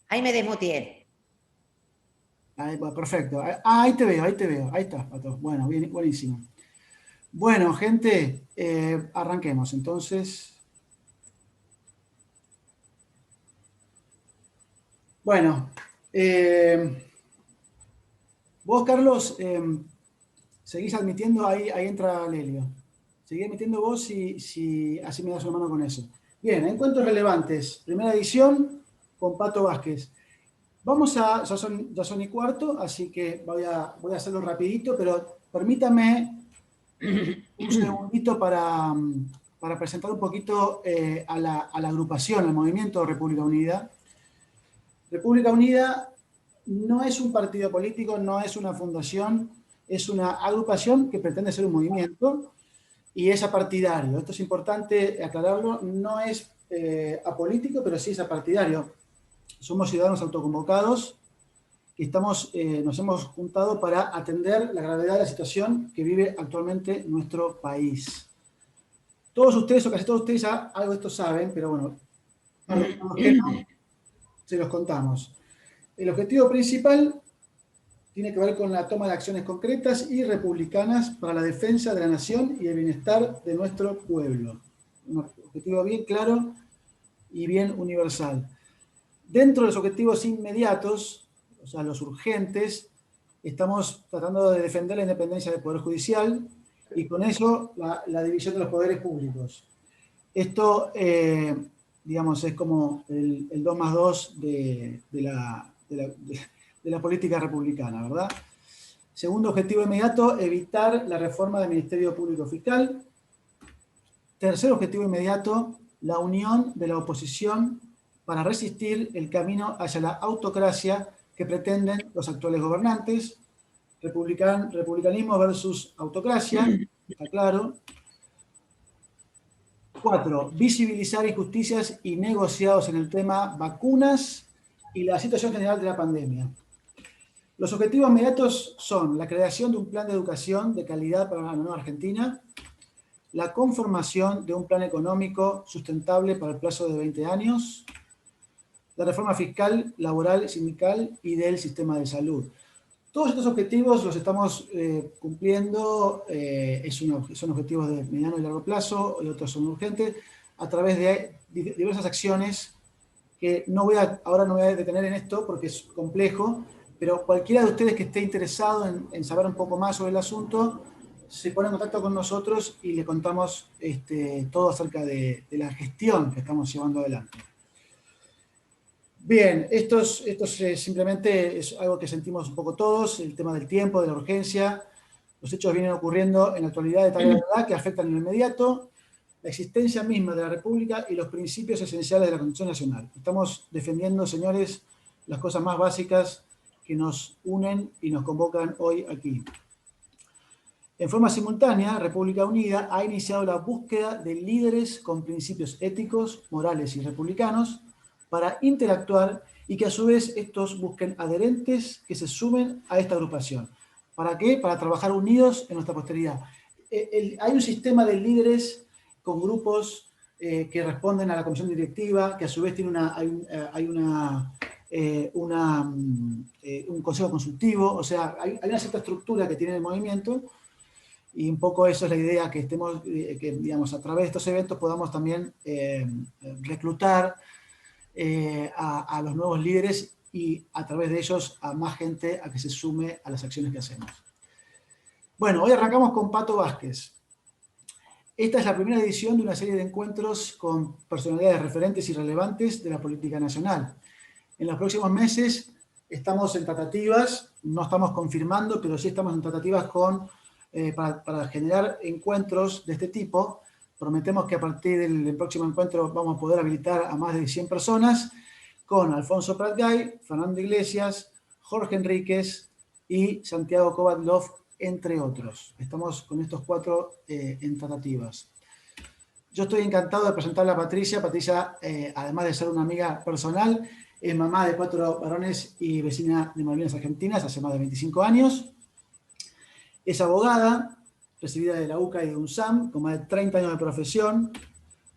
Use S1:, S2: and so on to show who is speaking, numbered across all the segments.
S1: Ahí me desmuteé.
S2: Ahí, bueno, perfecto. Ahí te veo, ahí te veo. Ahí estás, Pato. Bueno, bien, buenísimo. Bueno, gente, arranquemos. Entonces, bueno, eh, vos, Carlos, seguís admitiendo, ahí entra Lelio. Seguí admitiendo vos si así me das una mano con eso. Bien, encuentros relevantes. Primera edición con Pato Vázquez. Ya son y cuarto, así que voy a hacerlo rapidito, pero permítame un segundito para presentar un poquito a la agrupación, al movimiento República Unida. República Unida no es un partido político, no es una fundación, es una agrupación que pretende ser un movimiento y es apartidario. Esto es importante aclararlo, no es apolítico, pero sí es apartidario. Somos ciudadanos autoconvocados y nos hemos juntado para atender la gravedad de la situación que vive actualmente nuestro país. Todos ustedes, o casi todos ustedes, algo de esto saben, pero bueno, a los que no, se los contamos. El objetivo principal tiene que ver con la toma de acciones concretas y republicanas para la defensa de la nación y el bienestar de nuestro pueblo. Un objetivo bien claro y bien universal. Dentro de los objetivos inmediatos, o sea, los urgentes, estamos tratando de defender la independencia del Poder Judicial y con eso la división de los poderes públicos. Esto, digamos, es como el 2 más 2 de la política republicana, ¿verdad? Segundo objetivo inmediato, evitar la reforma del Ministerio Público Fiscal. Tercer objetivo inmediato, la unión de la oposición para resistir el camino hacia la autocracia que pretenden los actuales gobernantes. Republicanismo versus autocracia, está claro. 4. Visibilizar injusticias y negociados en el tema vacunas y la situación general de la pandemia. Los objetivos inmediatos son la creación de un plan de educación de calidad para la nueva Argentina, la conformación de un plan económico sustentable para el plazo de 20 años, la reforma fiscal, laboral, sindical y del sistema de salud. Todos estos objetivos los estamos cumpliendo, son objetivos de mediano y largo plazo, y otros son urgentes, a través de diversas acciones que ahora no voy a detener en esto porque es complejo, pero cualquiera de ustedes que esté interesado en saber un poco más sobre el asunto, se pone en contacto con nosotros y le contamos todo acerca de la gestión que estamos llevando adelante. Bien, esto simplemente es algo que sentimos un poco todos, el tema del tiempo, de la urgencia. Los hechos vienen ocurriendo en la actualidad de tal gravedad que afectan en lo inmediato la existencia misma de la República y los principios esenciales de la Constitución Nacional. Estamos defendiendo, señores, las cosas más básicas que nos unen y nos convocan hoy aquí. En forma simultánea, República Unida ha iniciado la búsqueda de líderes con principios éticos, morales y republicanos para interactuar y que a su vez estos busquen adherentes que se sumen a esta agrupación. ¿Para qué? Para trabajar unidos en nuestra posteridad. Hay un sistema de líderes con grupos que responden a la comisión directiva, que a su vez tiene un consejo consultivo, o sea, hay una cierta estructura que tiene el movimiento. Y un poco eso es la idea, que digamos, a través de estos eventos podamos también reclutar a los nuevos líderes y a través de ellos a más gente a que se sume a las acciones que hacemos. Bueno, hoy arrancamos con Pato Vázquez. Esta es la primera edición de una serie de encuentros con personalidades referentes y relevantes de la política nacional. En los próximos meses estamos en tratativas, no estamos confirmando, pero sí estamos en tratativas para generar encuentros de este tipo. Prometemos que a partir del próximo encuentro vamos a poder habilitar a más de 100 personas con Alfonso Pratgay, Fernando Iglesias, Jorge Enríquez y Santiago Kovadlov, entre otros. Estamos con estos 4 en tratativas. Yo estoy encantado de presentarle a Patricia. Patricia, además de ser una amiga personal, es mamá de 4 varones y vecina de Malvinas Argentinas hace más de 25 años. Es abogada, recibida de la UCA y de UNSAM, con más de 30 años de profesión.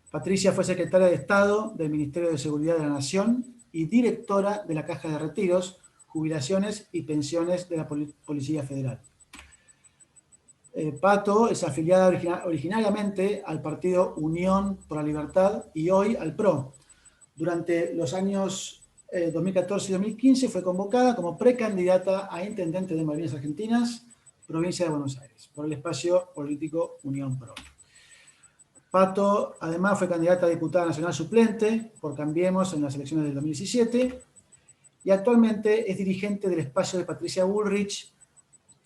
S2: Patricia fue secretaria de Estado del Ministerio de Seguridad de la Nación. y directora de la Caja de Retiros, Jubilaciones y Pensiones de la Policía Federal. Pato es afiliada originariamente al partido Unión por la Libertad y hoy al PRO. Durante los años 2014 y 2015 fue convocada como precandidata a intendente de Malvinas Argentinas, provincia de Buenos Aires, por el espacio político Unión PRO. Pato, además, fue candidata a diputada nacional suplente por Cambiemos en las elecciones del 2017 y actualmente es dirigente del espacio de Patricia Bullrich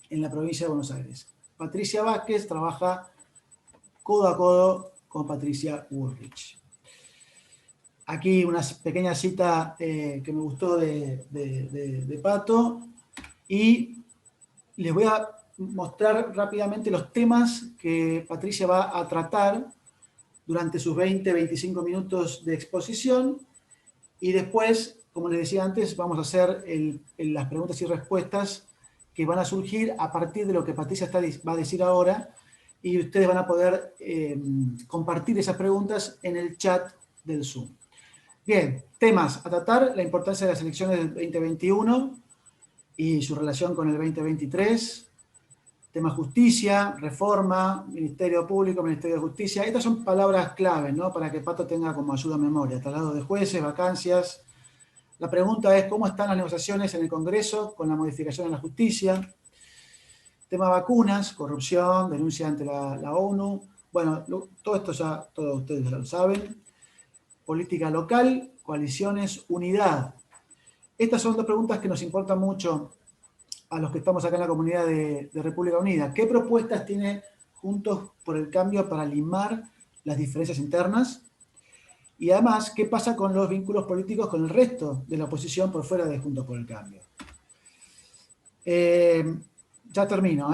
S2: en la provincia de Buenos Aires. Patricia Vázquez trabaja codo a codo con Patricia Bullrich. Aquí una pequeña cita que me gustó de Pato, y les voy a mostrar rápidamente los temas que Patricia va a tratar durante sus 20-25 minutos de exposición, y después, como les decía antes, vamos a hacer las preguntas y respuestas que van a surgir a partir de lo que Patricia va a decir ahora, y ustedes van a poder compartir esas preguntas en el chat del Zoom. Bien, temas a tratar: la importancia de las elecciones del 2021 y su relación con el 2023. Tema justicia, reforma, Ministerio Público, Ministerio de Justicia. Estas son palabras claves, ¿no?, para que Pato tenga como ayuda a memoria. Traslado de jueces, vacancias. La pregunta es: ¿cómo están las negociaciones en el Congreso con la modificación de la justicia? Tema vacunas, corrupción, denuncia ante la ONU. Bueno, todo esto ya todos ustedes lo saben. Política local, coaliciones, unidad. Estas son dos preguntas que nos importan mucho a los que estamos acá en la comunidad de República Unida. ¿Qué propuestas tiene Juntos por el Cambio para limar las diferencias internas? Y además, ¿qué pasa con los vínculos políticos con el resto de la oposición por fuera de Juntos por el Cambio? Ya termino,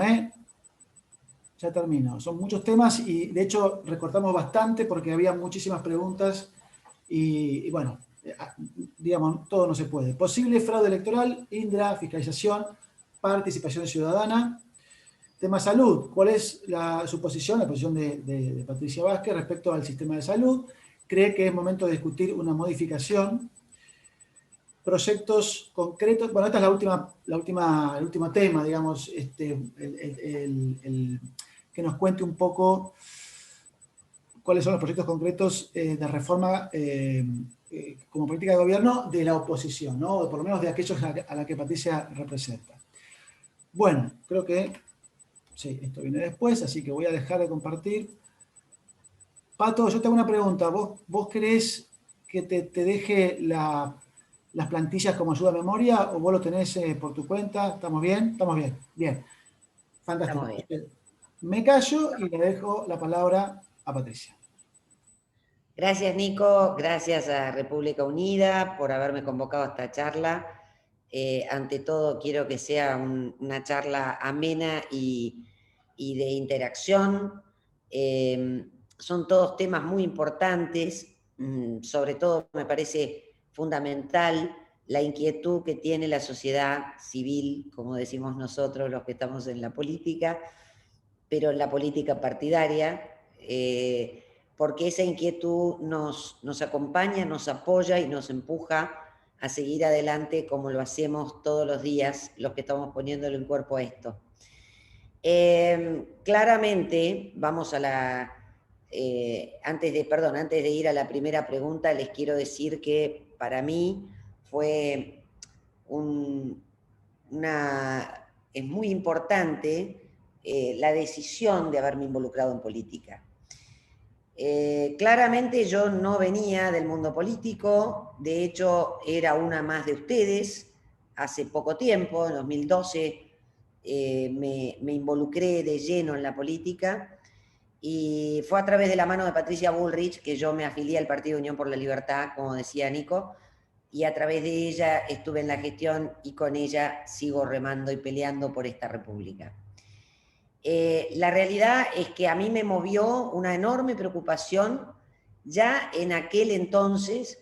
S2: Ya termino. Son muchos temas y, de hecho, recortamos bastante porque había muchísimas preguntas y bueno, digamos, todo no se puede. Posible fraude electoral, Indra, fiscalización, participación ciudadana. Tema salud: ¿cuál es su posición, la posición de Patricia Vázquez respecto al sistema de salud? ¿Cree que es momento de discutir una modificación? Proyectos concretos. Bueno, esta es el último tema, digamos, que nos cuente un poco cuáles son los proyectos concretos de reforma como política de gobierno de la oposición, ¿no?, o por lo menos de aquellos a la que Patricia representa. Bueno, creo que sí, esto viene después, así que voy a dejar de compartir. Pato, yo te hago una pregunta. ¿Vos querés que te deje las plantillas como ayuda a memoria o vos lo tenés por tu cuenta? ¿Estamos bien? Estamos bien. Bien. Fantástico.
S1: Estamos bien.
S2: Me callo y le dejo la palabra a Patricia.
S1: Gracias, Nico. Gracias a República Unida por haberme convocado a esta charla. Ante todo, quiero que sea una charla amena y de interacción. Son todos temas muy importantes. Sobre todo, me parece fundamental la inquietud que tiene la sociedad civil, como decimos nosotros, los que estamos en la política, pero en la política partidaria, porque esa inquietud nos acompaña, nos apoya y nos empuja a seguir adelante como lo hacemos todos los días los que estamos poniéndole en cuerpo a esto. Claramente, vamos a antes de ir a la primera pregunta, les quiero decir que para mí fue es muy importante la decisión de haberme involucrado en política. Claramente yo no venía del mundo político, de hecho era una más de ustedes. Hace poco tiempo, en 2012, me involucré de lleno en la política y fue a través de la mano de Patricia Bullrich que yo me afilié al Partido Unión por la Libertad, como decía Nico, y a través de ella estuve en la gestión y con ella sigo remando y peleando por esta república. La realidad es que a mí me movió una enorme preocupación ya en aquel entonces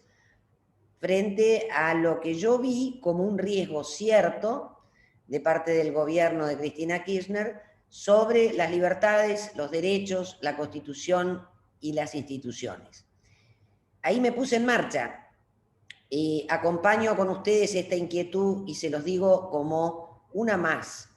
S1: frente a lo que yo vi como un riesgo cierto de parte del gobierno de Cristina Kirchner sobre las libertades, los derechos, la Constitución y las instituciones. Ahí me puse en marcha Y acompaño con ustedes esta inquietud y se los digo como una más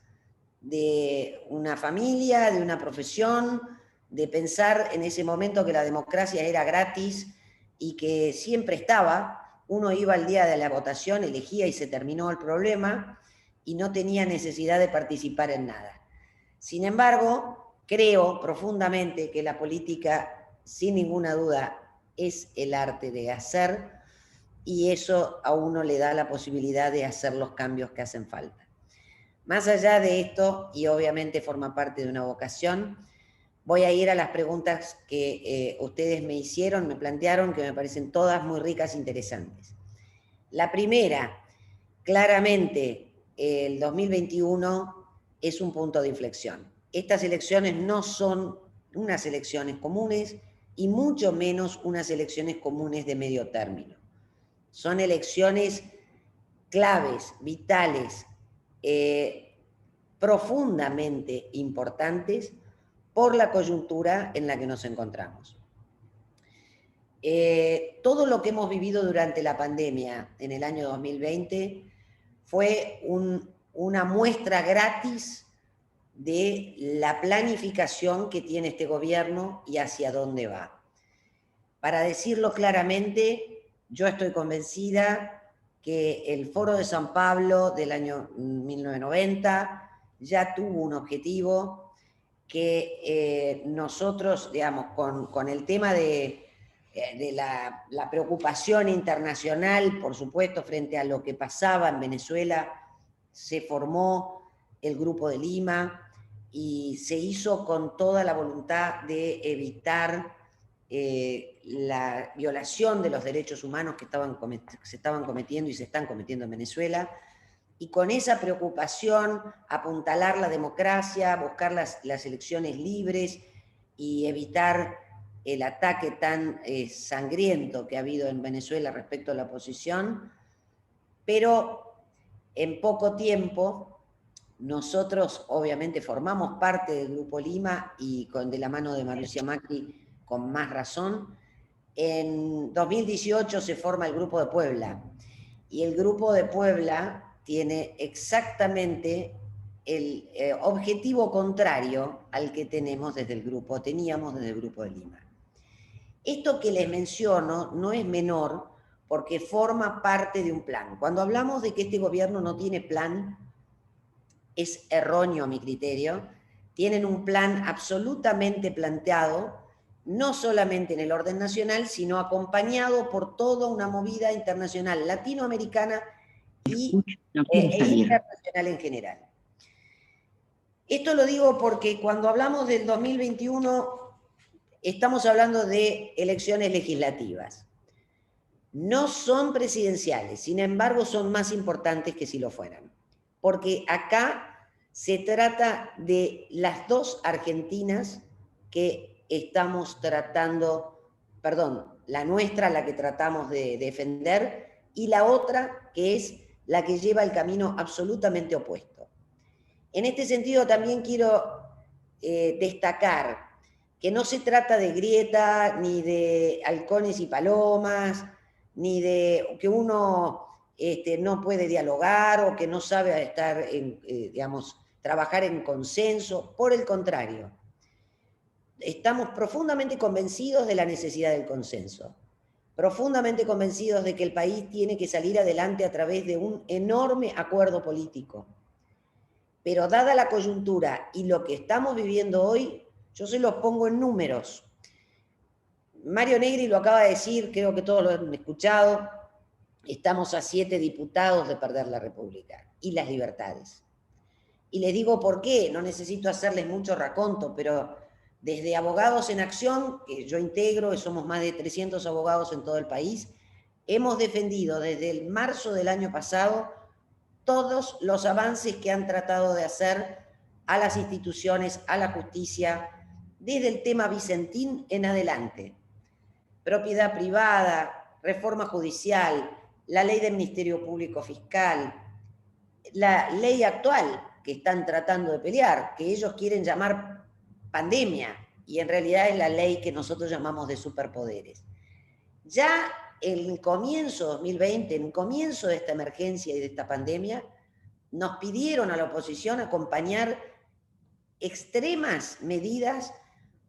S1: de una familia, de una profesión, de pensar en ese momento que la democracia era gratis y que siempre estaba. Uno iba al día de la votación, elegía y se terminó el problema y no tenía necesidad de participar en nada. Sin embargo, creo profundamente que la política, sin ninguna duda, es el arte de hacer, y eso a uno le da la posibilidad de hacer los cambios que hacen falta. Más allá de esto, y obviamente forma parte de una vocación, voy a ir a las preguntas que ustedes me hicieron, me plantearon, que me parecen todas muy ricas e interesantes. La primera, claramente, el 2021 es un punto de inflexión. Estas elecciones no son unas elecciones comunes y mucho menos unas elecciones comunes de medio término. Son elecciones claves, vitales, profundamente importantes por la coyuntura en la que nos encontramos. Todo lo que hemos vivido durante la pandemia en el año 2020 fue una muestra gratis de la planificación que tiene este gobierno y hacia dónde va. Para decirlo claramente, yo estoy convencida que el Foro de San Pablo del año 1990 ya tuvo un objetivo que nosotros, digamos, con el tema de la preocupación internacional, por supuesto, frente a lo que pasaba en Venezuela, se formó el Grupo de Lima y se hizo con toda la voluntad de evitar la violación de los derechos humanos que se estaban cometiendo y se están cometiendo en Venezuela, y con esa preocupación apuntalar la democracia, buscar las elecciones libres y evitar el ataque tan sangriento que ha habido en Venezuela respecto a la oposición. Pero en poco tiempo nosotros obviamente formamos parte del Grupo Lima y de la mano de Mauricio Macri con más razón. En 2018 se forma el Grupo de Puebla, y el Grupo de Puebla tiene exactamente el objetivo contrario al que teníamos desde el Grupo de Lima. Esto que les menciono no es menor porque forma parte de un plan. Cuando hablamos de que este gobierno no tiene plan, es erróneo a mi criterio. Tienen un plan absolutamente planteado, no solamente en el orden nacional, sino acompañado por toda una movida internacional latinoamericana y internacional en general. Esto lo digo porque cuando hablamos del 2021 estamos hablando de elecciones legislativas. No son presidenciales, sin embargo son más importantes que si lo fueran, porque acá se trata de las dos Argentinas que estamos tratando, perdón, la nuestra, la que tratamos de defender, y la otra que es la que lleva el camino absolutamente opuesto. En este sentido también quiero destacar que no se trata de grieta, ni de halcones y palomas, ni de que uno no puede dialogar o que no sabe estar trabajar en consenso. Por el contrario, estamos profundamente convencidos de la necesidad del consenso, profundamente convencidos de que el país tiene que salir adelante a través de un enorme acuerdo político. Pero dada la coyuntura y lo que estamos viviendo hoy, yo se los pongo en números. Mario Negri lo acaba de decir, creo que todos lo han escuchado, estamos a 7 diputados de perder la República y las libertades. Y les digo por qué, no necesito hacerles mucho raconto, pero desde Abogados en Acción, que yo integro, y somos más de 300 abogados en todo el país, hemos defendido desde el marzo del año pasado todos los avances que han tratado de hacer a las instituciones, a la justicia, desde el tema Vicentín en adelante. Propiedad privada, reforma judicial, la ley del Ministerio Público Fiscal, la ley actual que están tratando de pelear, que ellos quieren llamar pandemia, y en realidad es la ley que nosotros llamamos de superpoderes. Ya en el comienzo de 2020, en el comienzo de esta emergencia y de esta pandemia, nos pidieron a la oposición acompañar extremas medidas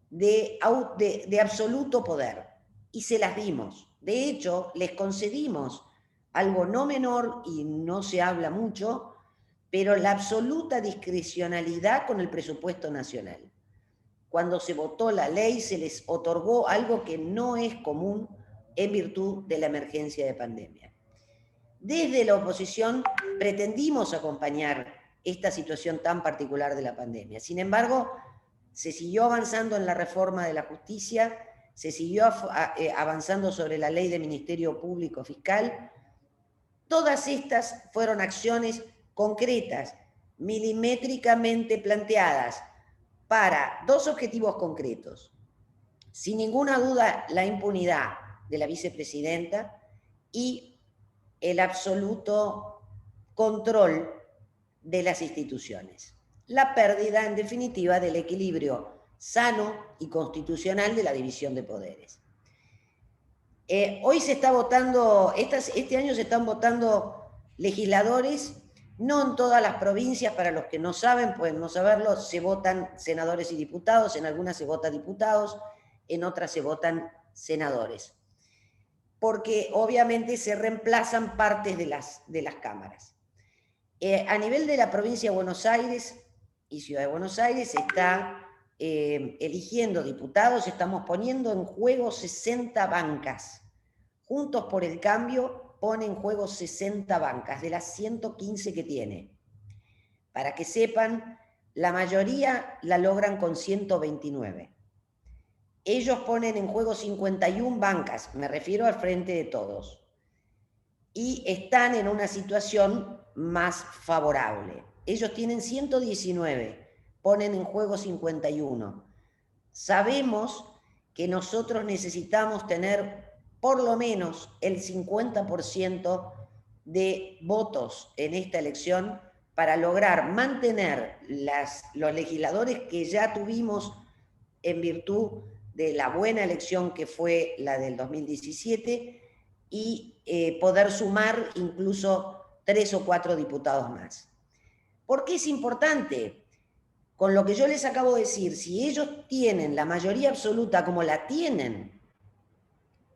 S1: de absoluto poder, y se las dimos. De hecho, les concedimos algo no menor, y no se habla mucho, pero la absoluta discrecionalidad con el presupuesto nacional. Cuando se votó la ley, se les otorgó algo que no es común en virtud de la emergencia de pandemia. Desde la oposición pretendimos acompañar esta situación tan particular de la pandemia. Sin embargo, se siguió avanzando en la reforma de la justicia, se siguió avanzando sobre la ley de Ministerio Público Fiscal. Todas estas fueron acciones concretas, milimétricamente planteadas, para dos objetivos concretos. Sin ninguna duda, la impunidad de la vicepresidenta y el absoluto control de las instituciones. La pérdida, en definitiva, del equilibrio sano y constitucional de la división de poderes. Hoy se está votando, este año se están votando legisladores, no en todas las provincias, para los que no saben, pueden no saberlo, se votan senadores y diputados, en algunas se vota diputados, en otras se votan senadores, porque obviamente se reemplazan partes de las cámaras. A nivel de la provincia de Buenos Aires y Ciudad de Buenos Aires se está eligiendo diputados, estamos poniendo en juego 60 bancas. Juntos por el Cambio pone en juego 60 bancas de las 115 que tiene. Para que sepan, la mayoría la logran con 129. Ellos ponen en juego 51 bancas, me refiero al Frente de Todos, y están en una situación más favorable. Ellos tienen 119, ponen en juego 51. Sabemos que nosotros necesitamos tener por lo menos el 50% de votos en esta elección para lograr mantener los legisladores que ya tuvimos en virtud de la buena elección que fue la del 2017 y poder sumar incluso 3 o 4 diputados más. ¿Por qué es importante? Con lo que yo les acabo de decir, si ellos tienen la mayoría absoluta como la tienen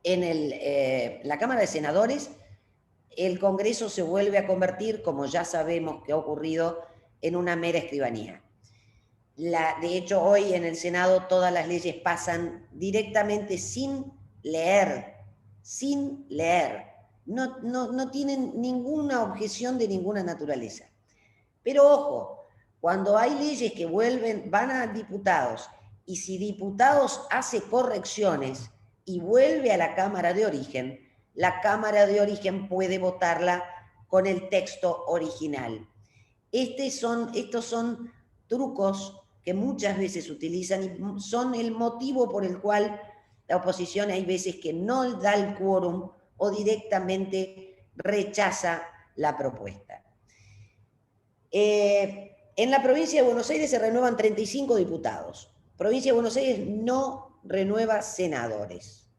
S1: en la Cámara de Senadores, el Congreso se vuelve a convertir, como ya sabemos que ha ocurrido, en una mera escribanía. De hecho, hoy en el Senado todas las leyes pasan directamente sin leer. No tienen ninguna objeción de ninguna naturaleza. Pero ojo, cuando hay leyes que van a diputados, y si diputados hace correcciones y vuelve a la Cámara de Origen, la Cámara de Origen puede votarla con el texto original. Estos son trucos que muchas veces utilizan y son el motivo por el cual la oposición hay veces que no da el quórum o directamente rechaza la propuesta. En la provincia de Buenos Aires se renuevan 35 diputados. Provincia de Buenos Aires no renueva senadores.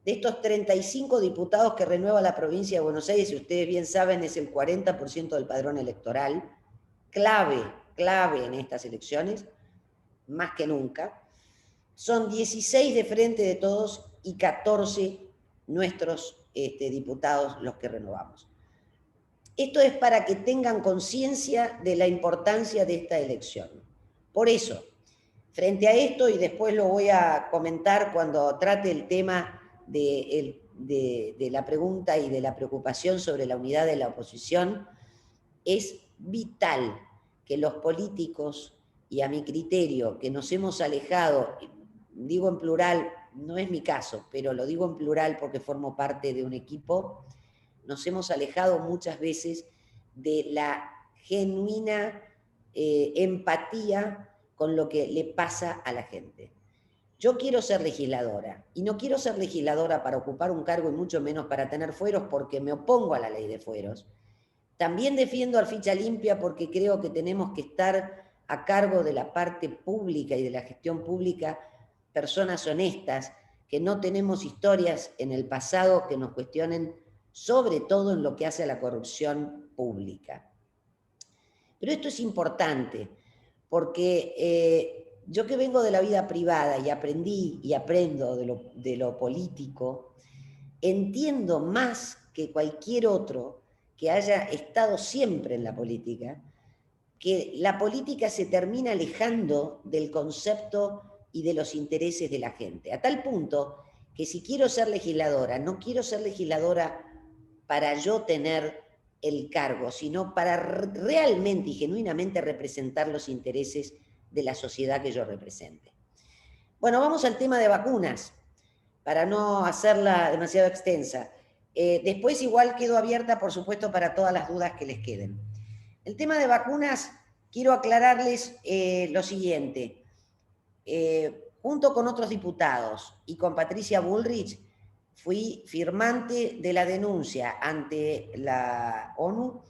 S1: De estos 35 diputados que renueva la provincia de Buenos Aires, si ustedes bien saben, es el 40% del padrón electoral, clave en estas elecciones, más que nunca. Son 16 de Frente de Todos y 14 nuestros diputados los que renovamos. Esto es para que tengan conciencia de la importancia de esta elección. Por eso, frente a esto, y después lo voy a comentar cuando trate el tema de la pregunta y de la preocupación sobre la unidad de la oposición, es vital que los políticos, y a mi criterio, que nos hemos alejado, digo en plural, no es mi caso, pero lo digo en plural porque formo parte de un equipo, nos hemos alejado muchas veces de la genuina empatía con lo que le pasa a la gente. Yo quiero ser legisladora, y no quiero ser legisladora para ocupar un cargo y mucho menos para tener fueros, porque me opongo a la ley de fueros. También defiendo al ficha limpia porque creo que tenemos que estar a cargo de la parte pública y de la gestión pública personas honestas, que no tenemos historias en el pasado que nos cuestionen, sobre todo en lo que hace a la corrupción pública. Pero esto es importante, porque yo que vengo de la vida privada y aprendí y aprendo de lo político, entiendo más que cualquier otro que haya estado siempre en la política, que la política se termina alejando del concepto y de los intereses de la gente, a tal punto que si quiero ser legisladora, no quiero ser legisladora para yo tener el cargo, sino para realmente y genuinamente representar los intereses de la sociedad que yo represente. Bueno, vamos al tema de vacunas, para no hacerla demasiado extensa. Después igual quedo abierta, por supuesto, para todas las dudas que les queden. El tema de vacunas, quiero aclararles lo siguiente. Junto con otros diputados y con Patricia Bullrich, fui firmante de la denuncia ante la ONU,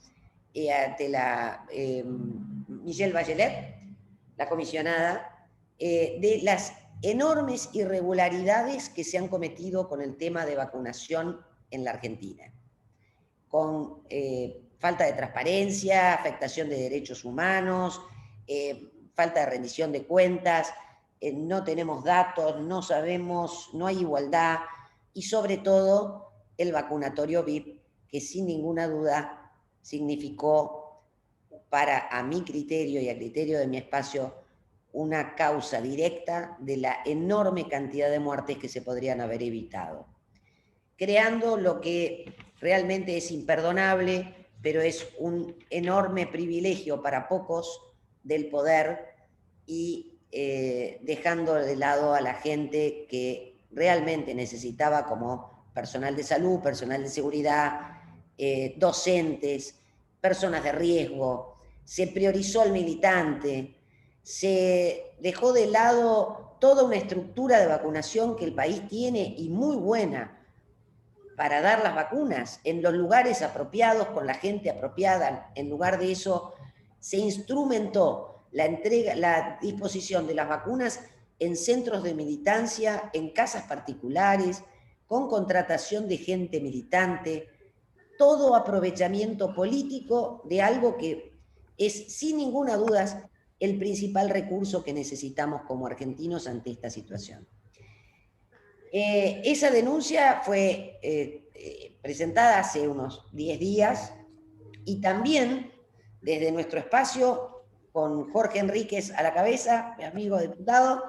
S1: ante la Michelle Bachelet, la comisionada, de las enormes irregularidades que se han cometido con el tema de vacunación en la Argentina, con falta de transparencia, afectación de derechos humanos, falta de rendición de cuentas, no tenemos datos, no sabemos, no hay igualdad, y sobre todo el vacunatorio VIP, que sin ninguna duda significó, para a mi criterio y a criterio de mi espacio, una causa directa de la enorme cantidad de muertes que se podrían haber evitado, creando lo que realmente es imperdonable, pero es un enorme privilegio para pocos del poder y dejando de lado a la gente que realmente necesitaba, como personal de salud, personal de seguridad, docentes, personas de riesgo. Se priorizó al militante, se dejó de lado toda una estructura de vacunación que el país tiene y muy buena para dar las vacunas en los lugares apropiados, con la gente apropiada. En lugar de eso, se instrumentó la entrega, la disposición de las vacunas en centros de militancia, en casas particulares, con contratación de gente militante, todo aprovechamiento político de algo que es, sin ninguna duda, el principal recurso que necesitamos como argentinos ante esta situación. Esa denuncia fue presentada hace unos 10 días y también desde nuestro espacio, con Jorge Enríquez a la cabeza, mi amigo diputado,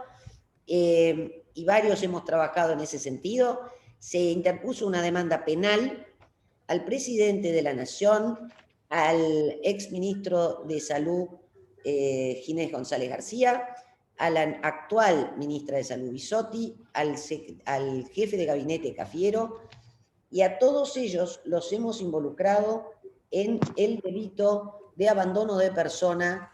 S1: y varios hemos trabajado en ese sentido, se interpuso una demanda penal al presidente de la Nación, al exministro de Salud, Ginés González García, a la actual ministra de Salud, Bisotti, al jefe de gabinete, Cafiero, y a todos ellos los hemos involucrado en el delito de abandono de persona,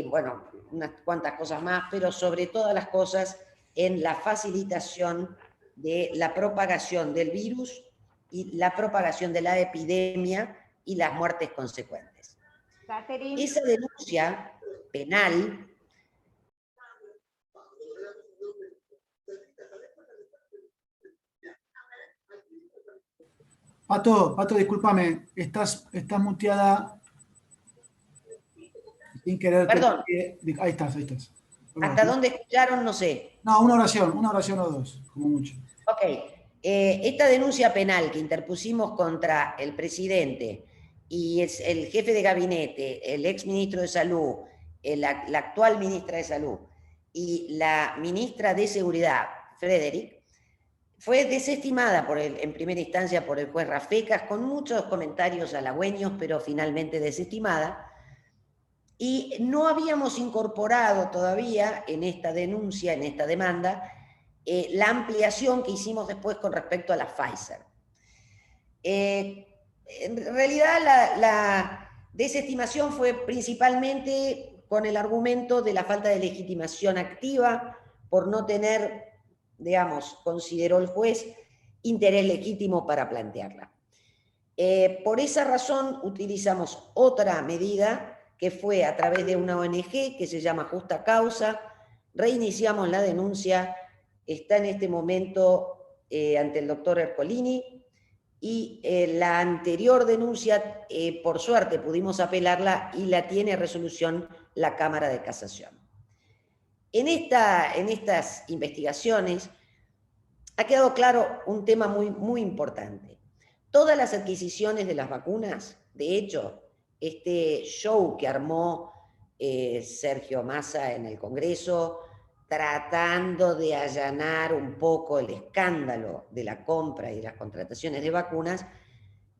S1: bueno, unas cuantas cosas más, pero sobre todas las cosas en la facilitación de la propagación del virus y la propagación de la epidemia y las muertes consecuentes. Catherine. Esa denuncia penal
S2: Pato, discúlpame, estás muteada sin querer.
S1: Perdón.
S2: Ahí estás. Perdón.
S1: ¿Hasta dónde escucharon? No sé.
S2: No, una oración o dos, como mucho.
S1: Ok. Esta denuncia penal que interpusimos contra el presidente y el jefe de gabinete, el exministro de Salud, la actual ministra de Salud y la ministra de Seguridad, Frederick, fue desestimada en primera instancia por el juez Rafecas, con muchos comentarios halagüeños, pero finalmente desestimada. Y no habíamos incorporado todavía en esta denuncia, en esta demanda, la ampliación que hicimos después con respecto a la Pfizer. En realidad la desestimación fue principalmente con el argumento de la falta de legitimación activa, por no tener, digamos, consideró el juez, interés legítimo para plantearla. Por esa razón utilizamos otra medida, que fue a través de una ONG que se llama Justa Causa, reiniciamos la denuncia está en este momento ante el doctor Ercolini, y la anterior denuncia, por suerte, pudimos apelarla y la tiene a resolución la Cámara de Casación. En estas investigaciones ha quedado claro un tema muy importante. Todas las adquisiciones de las vacunas, de hecho, este show que armó Sergio Massa en el Congreso, tratando de allanar un poco el escándalo de la compra y las contrataciones de vacunas,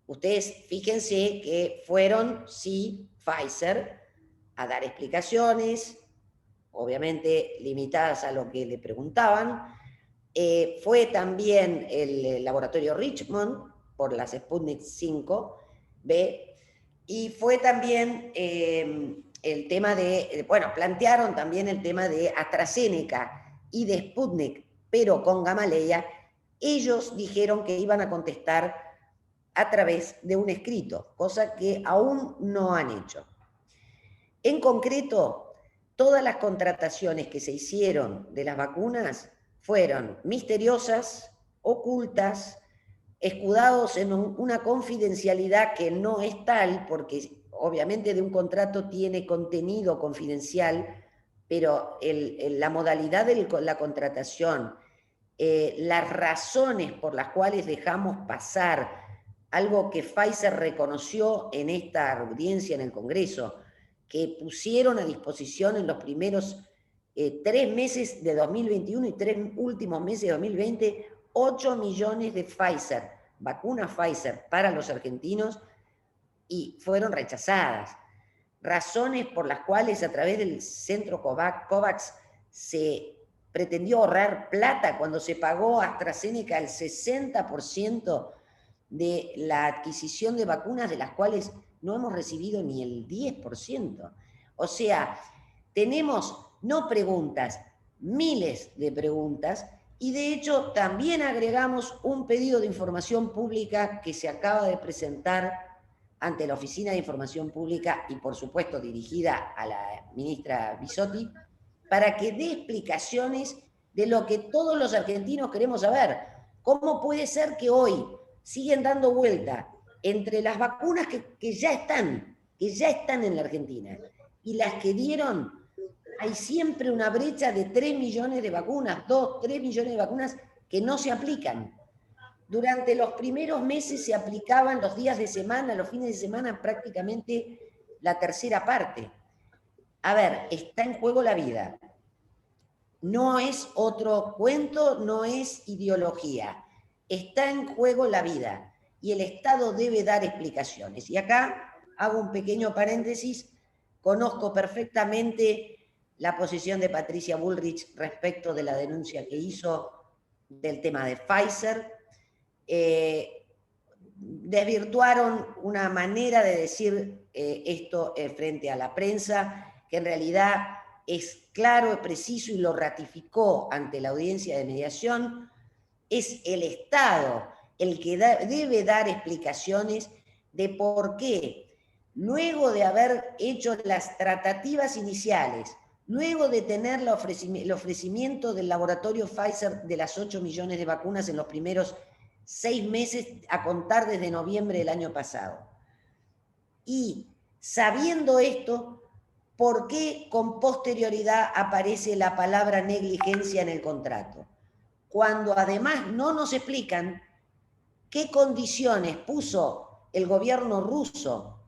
S1: ustedes fíjense que fueron, sí, Pfizer, a dar explicaciones, obviamente limitadas a lo que le preguntaban. Fue también el laboratorio Richmond por las Sputnik 5B, y fue también el tema de, bueno, plantearon también el tema de AstraZeneca y de Sputnik, pero con Gamaleya. Ellos dijeron que iban a contestar a través de un escrito, cosa que aún no han hecho. En concreto, todas las contrataciones que se hicieron de las vacunas fueron misteriosas, ocultas, escudados en una confidencialidad que no es tal, porque obviamente de un contrato tiene contenido confidencial, pero la modalidad de la contratación, las razones por las cuales dejamos pasar algo que Pfizer reconoció en esta audiencia en el Congreso, que pusieron a disposición en los primeros 3 meses de 2021 y 3 últimos meses de 2020, 8 millones de Pfizer, vacunas Pfizer para los argentinos, y fueron rechazadas. Razones por las cuales a través del centro COVAX se pretendió ahorrar plata cuando se pagó a AstraZeneca el 60% de la adquisición de vacunas, de las cuales no hemos recibido ni el 10%. O sea, tenemos no preguntas, miles de preguntas, y de hecho también agregamos un pedido de información pública que se acaba de presentar ante la Oficina de Información Pública y por supuesto dirigida a la ministra Bisotti, para que dé explicaciones de lo que todos los argentinos queremos saber. ¿Cómo puede ser que hoy siguen dando vuelta entre las vacunas que ya están en la Argentina, y las que dieron? Hay siempre una brecha de 3 millones de vacunas, 2, 3 millones de vacunas que no se aplican. Durante los primeros meses se aplicaban los días de semana, los fines de semana, prácticamente la tercera parte. A ver, está en juego la vida. No es otro cuento, no es ideología. Está en juego la vida y el Estado debe dar explicaciones. Y acá hago un pequeño paréntesis. Conozco perfectamente la posición de Patricia Bullrich respecto de la denuncia que hizo del tema de Pfizer. Desvirtuaron una manera de decir esto frente a la prensa, que en realidad es claro, es preciso, y lo ratificó ante la audiencia de mediación. Es el Estado el que debe dar explicaciones de por qué, luego de haber hecho las tratativas iniciales, luego de tener el ofrecimiento del laboratorio Pfizer de las 8 millones de vacunas en los primeros 6 meses a contar desde noviembre del año pasado, y sabiendo esto, ¿por qué con posterioridad aparece la palabra negligencia en el contrato? Cuando además no nos explican qué condiciones puso el gobierno ruso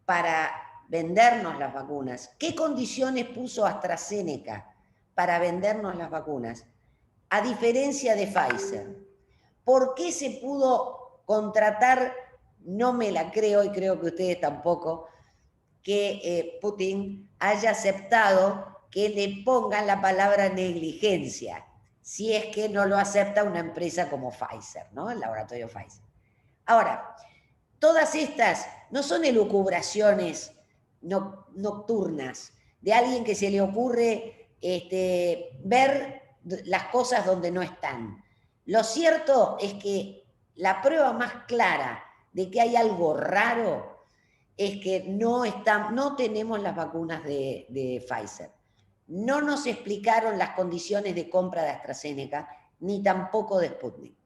S1: para vendernos las vacunas, qué condiciones puso AstraZeneca para vendernos las vacunas, a diferencia de Pfizer. ¿Por qué se pudo contratar? No me la creo, y creo que ustedes tampoco, que Putin haya aceptado que le pongan la palabra negligencia, si es que no lo acepta una empresa como Pfizer, ¿no? El laboratorio Pfizer. Ahora, todas estas no son elucubraciones nocturnas de alguien que se le ocurre ver las cosas donde no están. Lo cierto es que la prueba más clara de que hay algo raro es que no tenemos las vacunas de Pfizer. no nos explicaron las condiciones de compra de AstraZeneca, ni tampoco de Sputnik.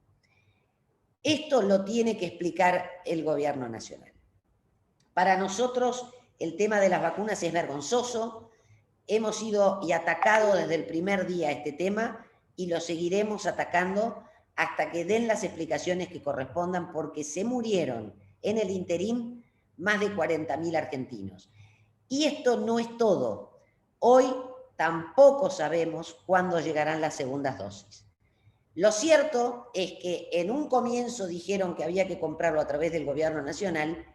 S1: Esto lo tiene que explicar el gobierno nacional. Para nosotros, el tema de las vacunas es vergonzoso. Hemos sido y atacado desde el primer día este tema y lo seguiremos atacando hasta que den las explicaciones que correspondan, porque se murieron en el interín más de 40.000 argentinos. Y esto no es todo. Hoy tampoco sabemos cuándo llegarán las segundas dosis. Lo cierto es que en un comienzo dijeron que había que comprarlo a través del gobierno nacional,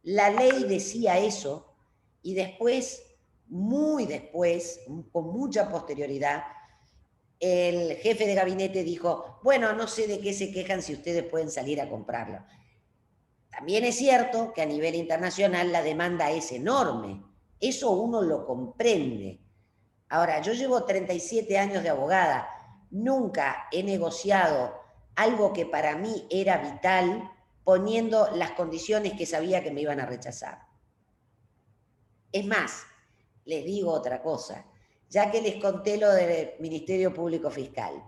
S1: la ley decía eso, y después, muy después, con mucha posterioridad, el jefe de gabinete dijo, bueno, no sé de qué se quejan si ustedes pueden salir a comprarlo. También es cierto que a nivel internacional la demanda es enorme, eso uno lo comprende. Ahora, yo llevo 37 años de abogada, nunca he negociado algo que para mí era vital poniendo las condiciones que sabía que me iban a rechazar. Es más, les digo otra cosa, ya que les conté lo del Ministerio Público Fiscal.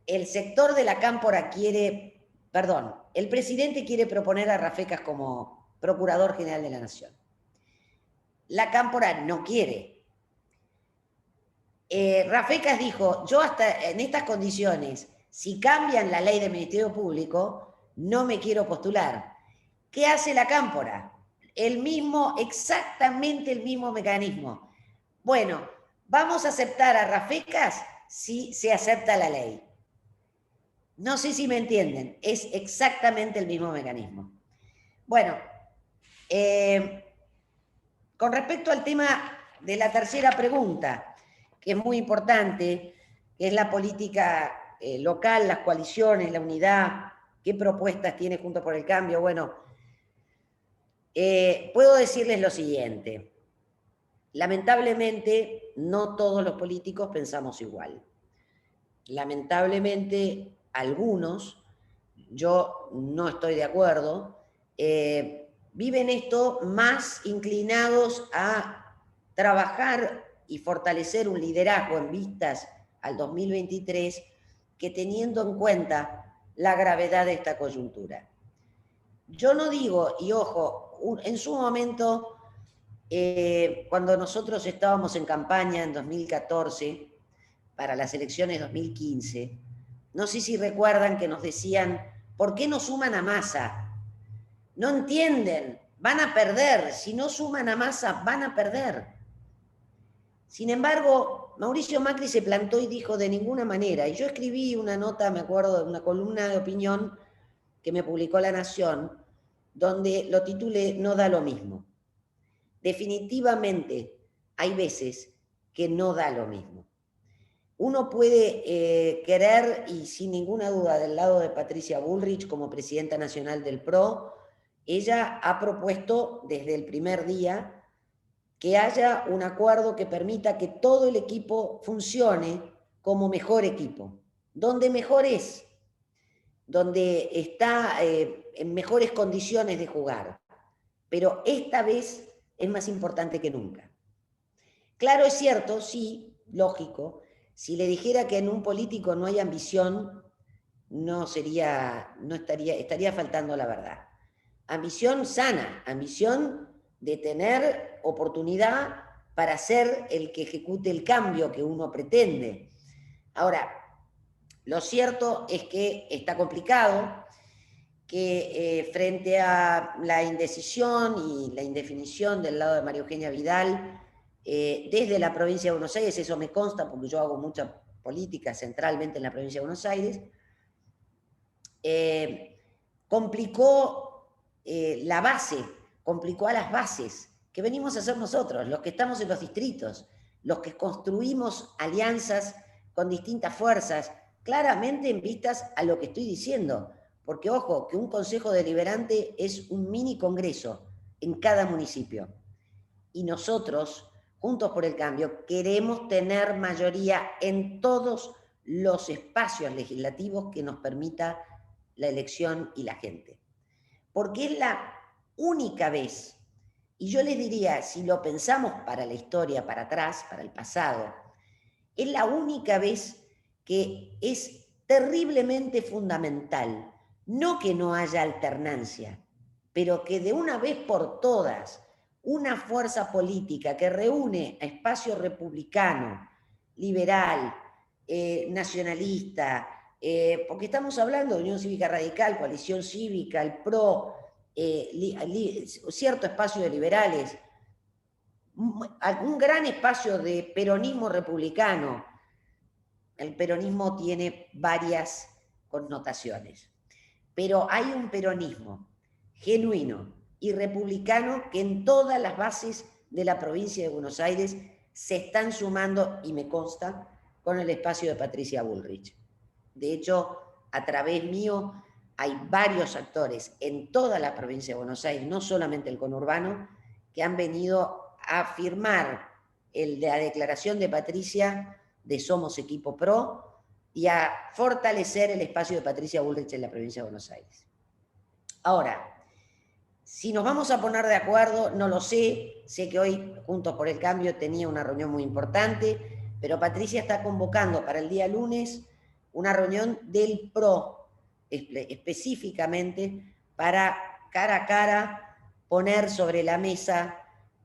S1: El sector de la cámpora el presidente quiere proponer a Rafecas como Procurador General de la Nación. La cámpora no quiere. Rafecas dijo, yo hasta en estas condiciones, si cambian la ley del Ministerio Público, no me quiero postular. ¿Qué hace la cámpora? Exactamente el mismo mecanismo. Bueno, vamos a aceptar a Rafecas si se acepta la ley. No sé si me entienden, es exactamente el mismo mecanismo. Bueno, con respecto al tema de la tercera pregunta, que es muy importante, que es la política local, las coaliciones, la unidad, qué propuestas tiene Juntos por el Cambio. Bueno, puedo decirles lo siguiente. Lamentablemente, no todos los políticos pensamos igual. Lamentablemente, algunos, yo no estoy de acuerdo, viven esto más inclinados a trabajar y fortalecer un liderazgo en vistas al 2023 que teniendo en cuenta la gravedad de esta coyuntura. Yo no digo, y ojo, en su momento, cuando nosotros estábamos en campaña en 2014, para las elecciones 2015, no sé si recuerdan que nos decían, ¿por qué no suman a Massa? No entienden, van a perder, si no suman a Massa, van a perder. Sin embargo, Mauricio Macri se plantó y dijo de ninguna manera, y yo escribí una nota, me acuerdo, de una columna de opinión que me publicó La Nación, donde lo titulé No da lo mismo. Definitivamente hay veces que no da lo mismo. Uno puede querer, y sin ninguna duda del lado de Patricia Bullrich como presidenta nacional del PRO, ella ha propuesto desde el primer día que haya un acuerdo que permita que todo el equipo funcione como mejor equipo, donde mejor es, donde está en mejores condiciones de jugar. Pero esta vez es más importante que nunca. Claro, es cierto, sí, lógico, si le dijera que en un político no hay ambición, estaría faltando la verdad. Ambición sana, ambición de tener oportunidad para ser el que ejecute el cambio que uno pretende. Ahora, lo cierto es que está complicado, que frente a la indecisión y la indefinición del lado de María Eugenia Vidal, desde la provincia de Buenos Aires, eso me consta porque yo hago mucha política centralmente en la provincia de Buenos Aires, complicó la base, complicó a las bases que venimos a hacer nosotros, los que estamos en los distritos, los que construimos alianzas con distintas fuerzas, claramente en vistas a lo que estoy diciendo, porque ojo, que un consejo deliberante es un mini congreso en cada municipio, y nosotros, Juntos por el Cambio, queremos tener mayoría en todos los espacios legislativos que nos permita la elección y la gente. Porque es la única vez Y yo les diría, si lo pensamos para la historia, para atrás, para el pasado, es la única vez que es terriblemente fundamental, no que no haya alternancia, pero que de una vez por todas una fuerza política que reúne a espacio republicano, liberal, nacionalista, porque estamos hablando de Unión Cívica Radical, Coalición Cívica, el PRO, cierto espacio de liberales, un gran espacio de peronismo republicano. El peronismo tiene varias connotaciones, pero hay un peronismo genuino y republicano que en todas las bases de la provincia de Buenos Aires se están sumando, y me consta, con el espacio de Patricia Bullrich. De hecho, a través mío hay varios actores en toda la provincia de Buenos Aires, no solamente el conurbano, que han venido a firmar la declaración de Patricia de Somos Equipo Pro y a fortalecer el espacio de Patricia Bullrich en la provincia de Buenos Aires. Ahora, si nos vamos a poner de acuerdo, no lo sé, sé que hoy Juntos por el Cambio tenía una reunión muy importante, pero Patricia está convocando para el día lunes una reunión del PRO, específicamente para cara a cara poner sobre la mesa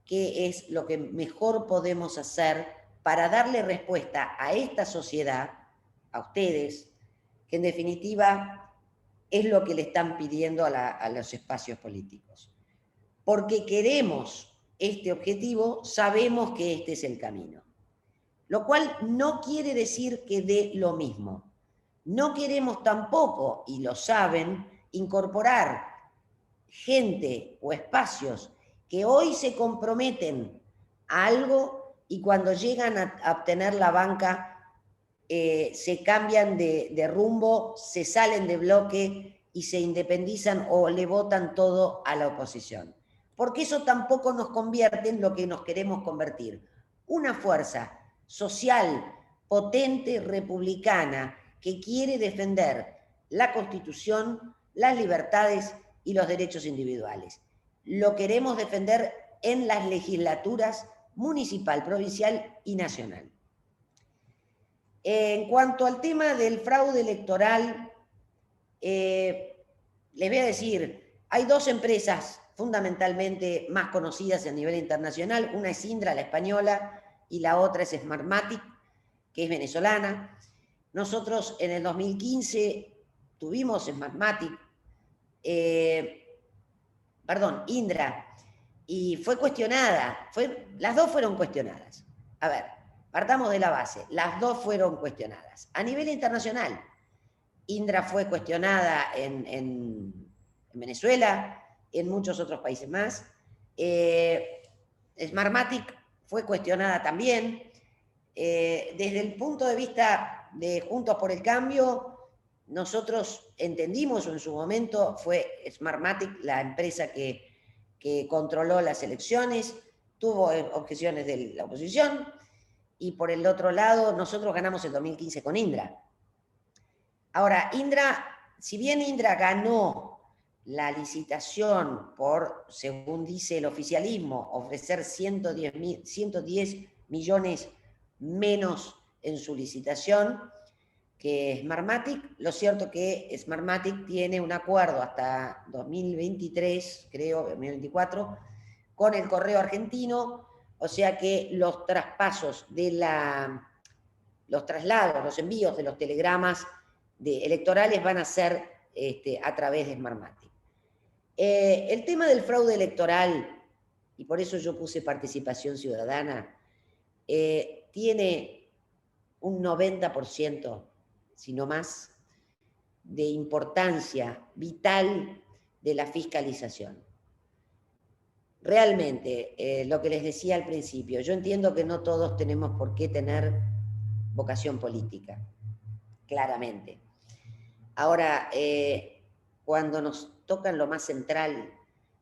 S1: qué es lo que mejor podemos hacer para darle respuesta a esta sociedad, a ustedes, que en definitiva es lo que le están pidiendo a los espacios políticos. Porque queremos este objetivo, sabemos que este es el camino. Lo cual no quiere decir que dé lo mismo. No queremos tampoco, y lo saben, incorporar gente o espacios que hoy se comprometen a algo y cuando llegan a obtener la banca se cambian de rumbo, se salen de bloque y se independizan o le votan todo a la oposición. Porque eso tampoco nos convierte en lo que nos queremos convertir. Una fuerza social, potente, republicana, que quiere defender la Constitución, las libertades y los derechos individuales. Lo queremos defender en las legislaturas municipal, provincial y nacional. En cuanto al tema del fraude electoral, les voy a decir, hay dos empresas fundamentalmente más conocidas a nivel internacional, una es Indra, la española, y la otra es Smartmatic, que es venezolana. Nosotros en el 2015 tuvimos Smartmatic, Indra, y fue cuestionada, las dos fueron cuestionadas. A ver, partamos de la base, las dos fueron cuestionadas. A nivel internacional, Indra fue cuestionada en Venezuela, en muchos otros países más. Smartmatic fue cuestionada también. Desde el punto de vista de Juntos por el Cambio, nosotros entendimos, o en su momento fue Smartmatic la empresa que controló las elecciones, tuvo objeciones de la oposición, y por el otro lado, nosotros ganamos el 2015 con Indra. Ahora, Indra, si bien Indra ganó la licitación por, según dice el oficialismo, ofrecer 110 millones menos en su licitación que Smartmatic, lo cierto que Smartmatic tiene un acuerdo hasta 2023, creo, 2024, con el Correo Argentino, o sea que los traspasos de los traslados, los envíos de los telegramas electorales van a ser a través de Smartmatic. El tema del fraude electoral, y por eso yo puse participación ciudadana, tiene un 90%, si no más, de importancia vital de la fiscalización. Realmente, lo que les decía al principio, yo entiendo que no todos tenemos por qué tener vocación política, claramente. Ahora, cuando nos tocan lo más central,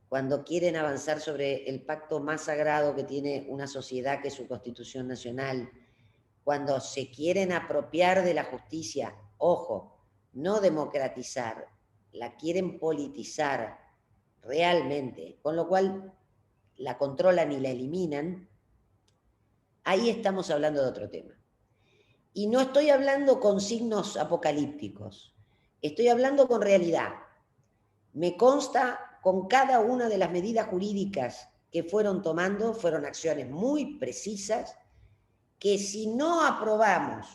S1: cuando quieren avanzar sobre el pacto más sagrado que tiene una sociedad, que es su Constitución Nacional, cuando se quieren apropiar de la justicia, ojo, no democratizar, la quieren politizar realmente, con lo cual la controlan y la eliminan, ahí estamos hablando de otro tema. Y no estoy hablando con signos apocalípticos, estoy hablando con realidad. Me consta con cada una de las medidas jurídicas que fueron tomando, fueron acciones muy precisas, que si no aprobamos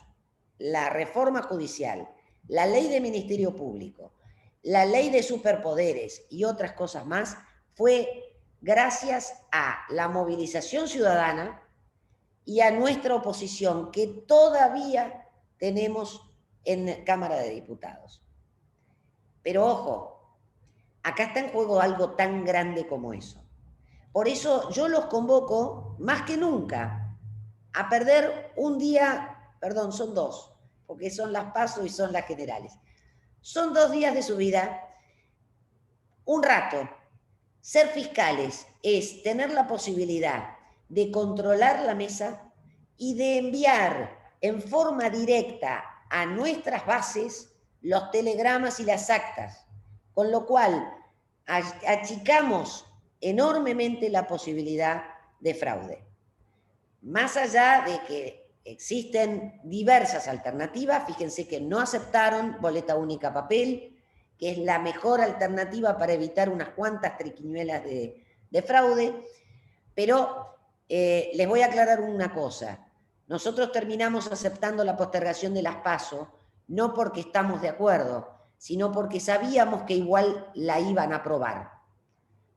S1: la reforma judicial, la ley de Ministerio Público, la ley de superpoderes y otras cosas más, fue gracias a la movilización ciudadana y a nuestra oposición, que todavía tenemos en Cámara de Diputados. Pero ojo, acá está en juego algo tan grande como eso. Por eso yo los convoco, más que nunca, a perder un día, perdón, son dos, porque son las PASO y son las generales. Son 2 días de su vida, un rato. Ser fiscales es tener la posibilidad de controlar la mesa y de enviar en forma directa a nuestras bases los telegramas y las actas, con lo cual achicamos enormemente la posibilidad de fraude. Más allá de que existen diversas alternativas, fíjense que no aceptaron boleta única papel, que es la mejor alternativa para evitar unas cuantas triquiñuelas de fraude, pero les voy a aclarar una cosa. Nosotros terminamos aceptando la postergación de las PASO, no porque estamos de acuerdo, sino porque sabíamos que igual la iban a aprobar,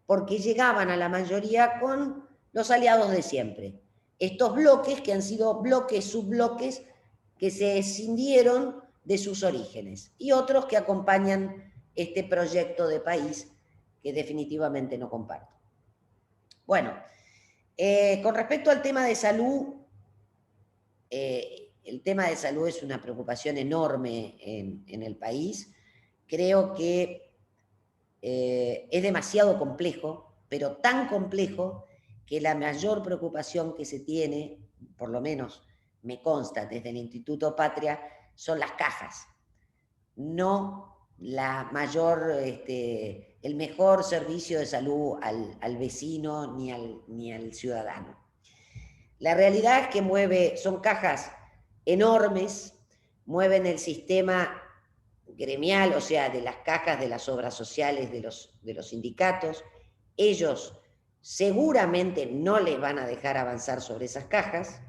S1: porque llegaban a la mayoría con los aliados de siempre. Estos bloques que han sido bloques, subbloques, que se escindieron de sus orígenes, y otros que acompañan este proyecto de país que definitivamente no comparto. Bueno, con respecto al tema de salud, el tema de salud es una preocupación enorme en el país. Creo que es demasiado complejo, pero tan complejo que la mayor preocupación que se tiene, por lo menos me consta desde el Instituto Patria, son las cajas, no la mayor, el mejor servicio de salud al vecino ni al ciudadano. La realidad es que son cajas enormes, mueven el sistema gremial, o sea, de las cajas de las obras sociales de los sindicatos. Ellos seguramente no les van a dejar avanzar sobre esas cajas.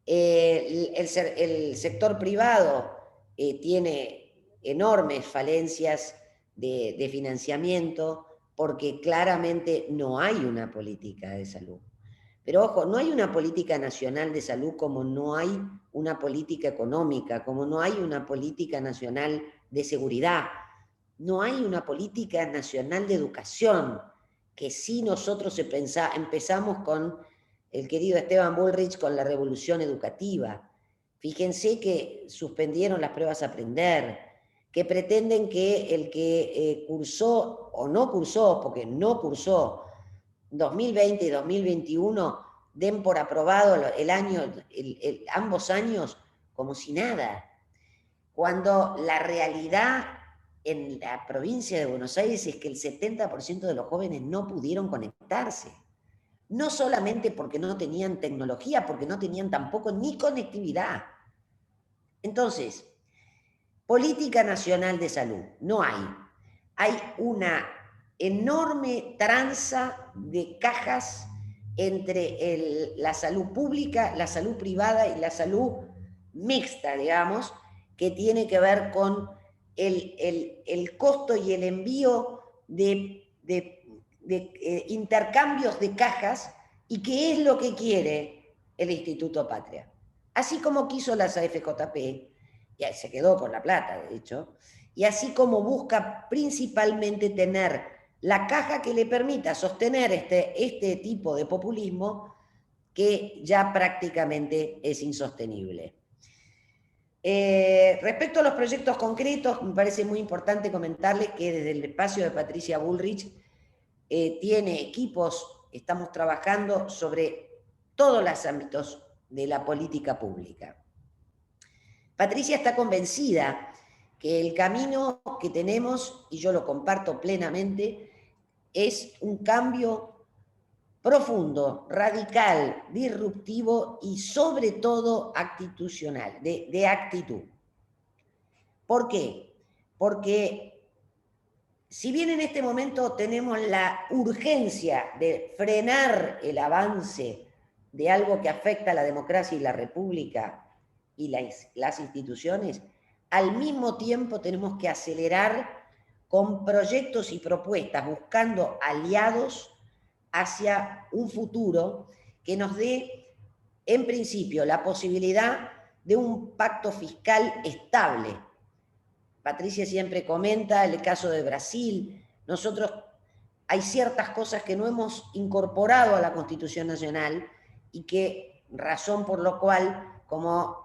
S1: El sector privado tiene enormes falencias de financiamiento porque claramente no hay una política de salud. Pero ojo, no hay una política nacional de salud como no hay una política económica, como no hay una política nacional de seguridad, no hay una política nacional de educación, que sí nosotros empezamos con el querido Esteban Bullrich con la revolución educativa. Fíjense que suspendieron las pruebas a aprender, que pretenden que el que cursó o no cursó, porque no cursó 2020 y 2021, den por aprobado ambos años como si nada. Cuando la realidad en la provincia de Buenos Aires es que el 70% de los jóvenes no pudieron conectarse. No solamente porque no tenían tecnología, porque no tenían tampoco ni conectividad. Entonces, política nacional de salud, no hay. Hay una enorme tranza de cajas entre la salud pública, la salud privada y la salud mixta, digamos, que tiene que ver con el costo y el envío de intercambios de cajas, y qué es lo que quiere el Instituto Patria. Así como quiso las AFJP, y se quedó con la plata, de hecho, y así como busca principalmente tener la caja que le permita sostener este tipo de populismo que ya prácticamente es insostenible. Respecto a los proyectos concretos, me parece muy importante comentarles que desde el espacio de Patricia Bullrich tiene equipos, estamos trabajando sobre todos los ámbitos de la política pública. Patricia está convencida que el camino que tenemos, y yo lo comparto plenamente, es un cambio profundo, radical, disruptivo y sobre todo actitudinal, de actitud. ¿Por qué? Porque si bien en este momento tenemos la urgencia de frenar el avance de algo que afecta a la democracia y la república y las instituciones, al mismo tiempo tenemos que acelerar con proyectos y propuestas, buscando aliados hacia un futuro que nos dé, en principio, la posibilidad de un pacto fiscal estable. Patricia siempre comenta el caso de Brasil. Nosotros hay ciertas cosas que no hemos incorporado a la Constitución Nacional y que, razón por lo cual, como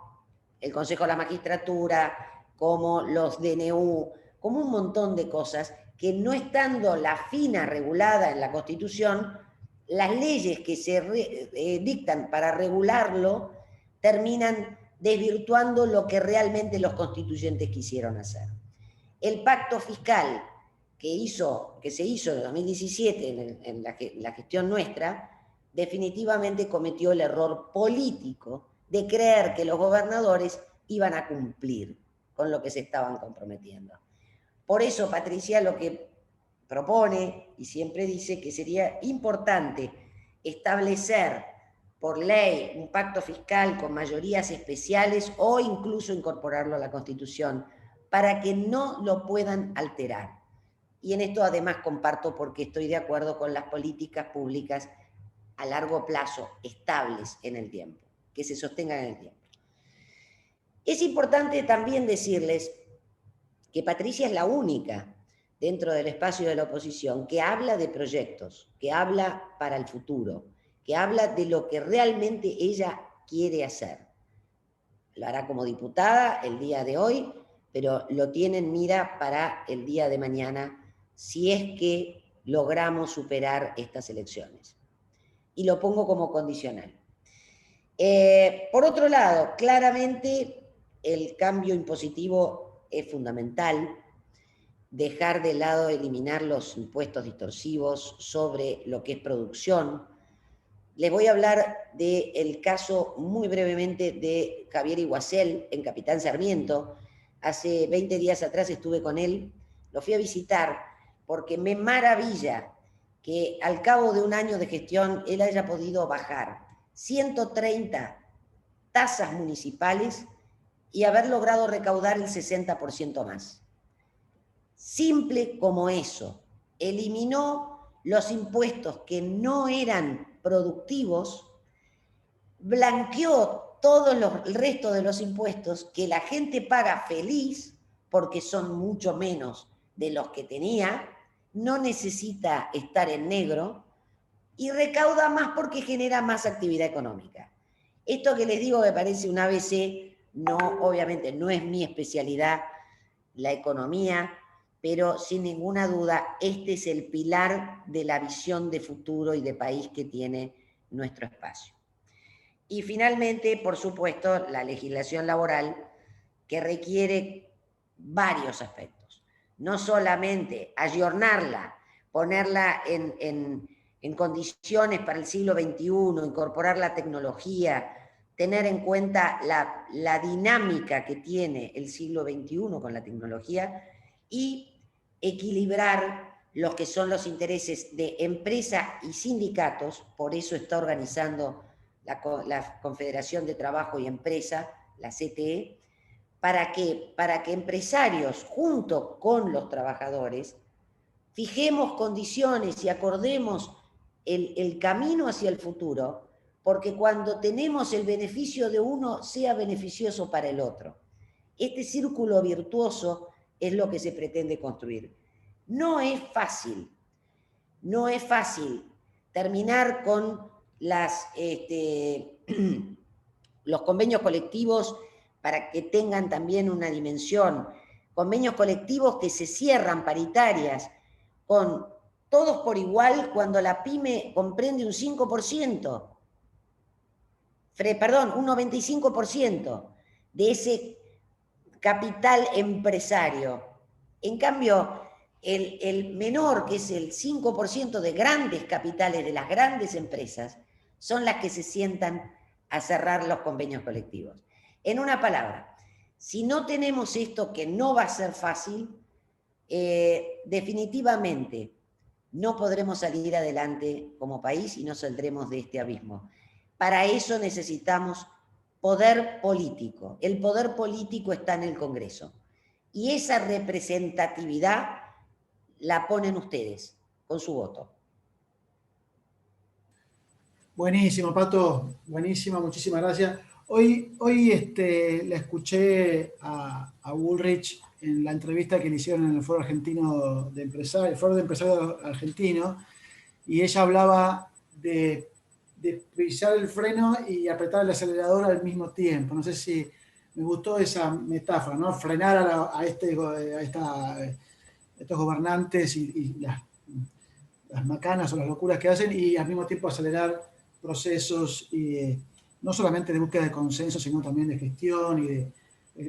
S1: el Consejo de la Magistratura, como los DNU, como un montón de cosas, que no estando la fina regulada en la Constitución, las leyes que se dictan para regularlo terminan desvirtuando lo que realmente los constituyentes quisieron hacer. El pacto fiscal que se hizo en el 2017 en la gestión nuestra, definitivamente cometió el error político de creer que los gobernadores iban a cumplir con lo que se estaban comprometiendo. Por eso, Patricia lo que propone y siempre dice que sería importante establecer por ley un pacto fiscal con mayorías especiales o incluso incorporarlo a la Constitución para que no lo puedan alterar. Y en esto además comparto porque estoy de acuerdo con las políticas públicas a largo plazo, estables en el tiempo, que se sostengan en el tiempo. Es importante también decirles que Patricia es la única dentro del espacio de la oposición que habla de proyectos, que habla para el futuro, que habla de lo que realmente ella quiere hacer. Lo hará como diputada el día de hoy, pero lo tiene en mira para el día de mañana, si es que logramos superar estas elecciones. Y lo pongo como condicional. Por otro lado, claramente el cambio impositivo es fundamental, dejar de lado, eliminar los impuestos distorsivos sobre lo que es producción. Les voy a hablar del caso muy brevemente de Javier Iguacel en Capitán Sarmiento. Hace 20 días atrás estuve con él, lo fui a visitar porque me maravilla que al cabo de un año de gestión él haya podido bajar 130 tasas municipales y haber logrado recaudar el 60% más. Simple como eso, eliminó los impuestos que no eran productivos, blanqueó todo el resto de los impuestos que la gente paga feliz porque son mucho menos de los que tenía, no necesita estar en negro y recauda más porque genera más actividad económica. Esto que les digo me parece un ABC, no, obviamente no es mi especialidad la economía, pero sin ninguna duda este es el pilar de la visión de futuro y de país que tiene nuestro espacio. Y finalmente, por supuesto, la legislación laboral que requiere varios aspectos. No solamente ayornarla, ponerla en condiciones para el siglo XXI, incorporar la tecnología, tener en cuenta la dinámica que tiene el siglo XXI con la tecnología y equilibrar los que son los intereses de empresa y sindicatos, por eso está organizando la Confederación de Trabajo y Empresa, la CTE, ¿para qué? Para que empresarios, junto con los trabajadores, fijemos condiciones y acordemos el camino hacia el futuro, porque cuando tenemos el beneficio de uno, sea beneficioso para el otro. Este círculo virtuoso es lo que se pretende construir. No es fácil terminar con los convenios colectivos para que tengan también una dimensión, convenios colectivos que se cierran paritarias con todos por igual cuando la pyme comprende un 5%, un 95% de ese capital empresario. En cambio, el menor, que es el 5% de grandes capitales de las grandes empresas, son las que se sientan a cerrar los convenios colectivos. En una palabra, si no tenemos esto, que no va a ser fácil, definitivamente no podremos salir adelante como país y no saldremos de este abismo. Para eso necesitamos poder político. El poder político está en el Congreso. Y esa representatividad la ponen ustedes con su voto.
S2: Buenísimo, Pato. Buenísima, muchísimas gracias. Hoy la escuché a Bullrich en la entrevista que le hicieron en el Foro Argentino de Empresarios, el Foro de Empresarios Argentino, y ella hablaba de pisar el freno y apretar el acelerador al mismo tiempo. No sé si me gustó esa metáfora, ¿no? Frenar a estos gobernantes y las macanas o las locuras que hacen, y al mismo tiempo acelerar procesos, y no solamente de búsqueda de consenso, sino también de gestión y de,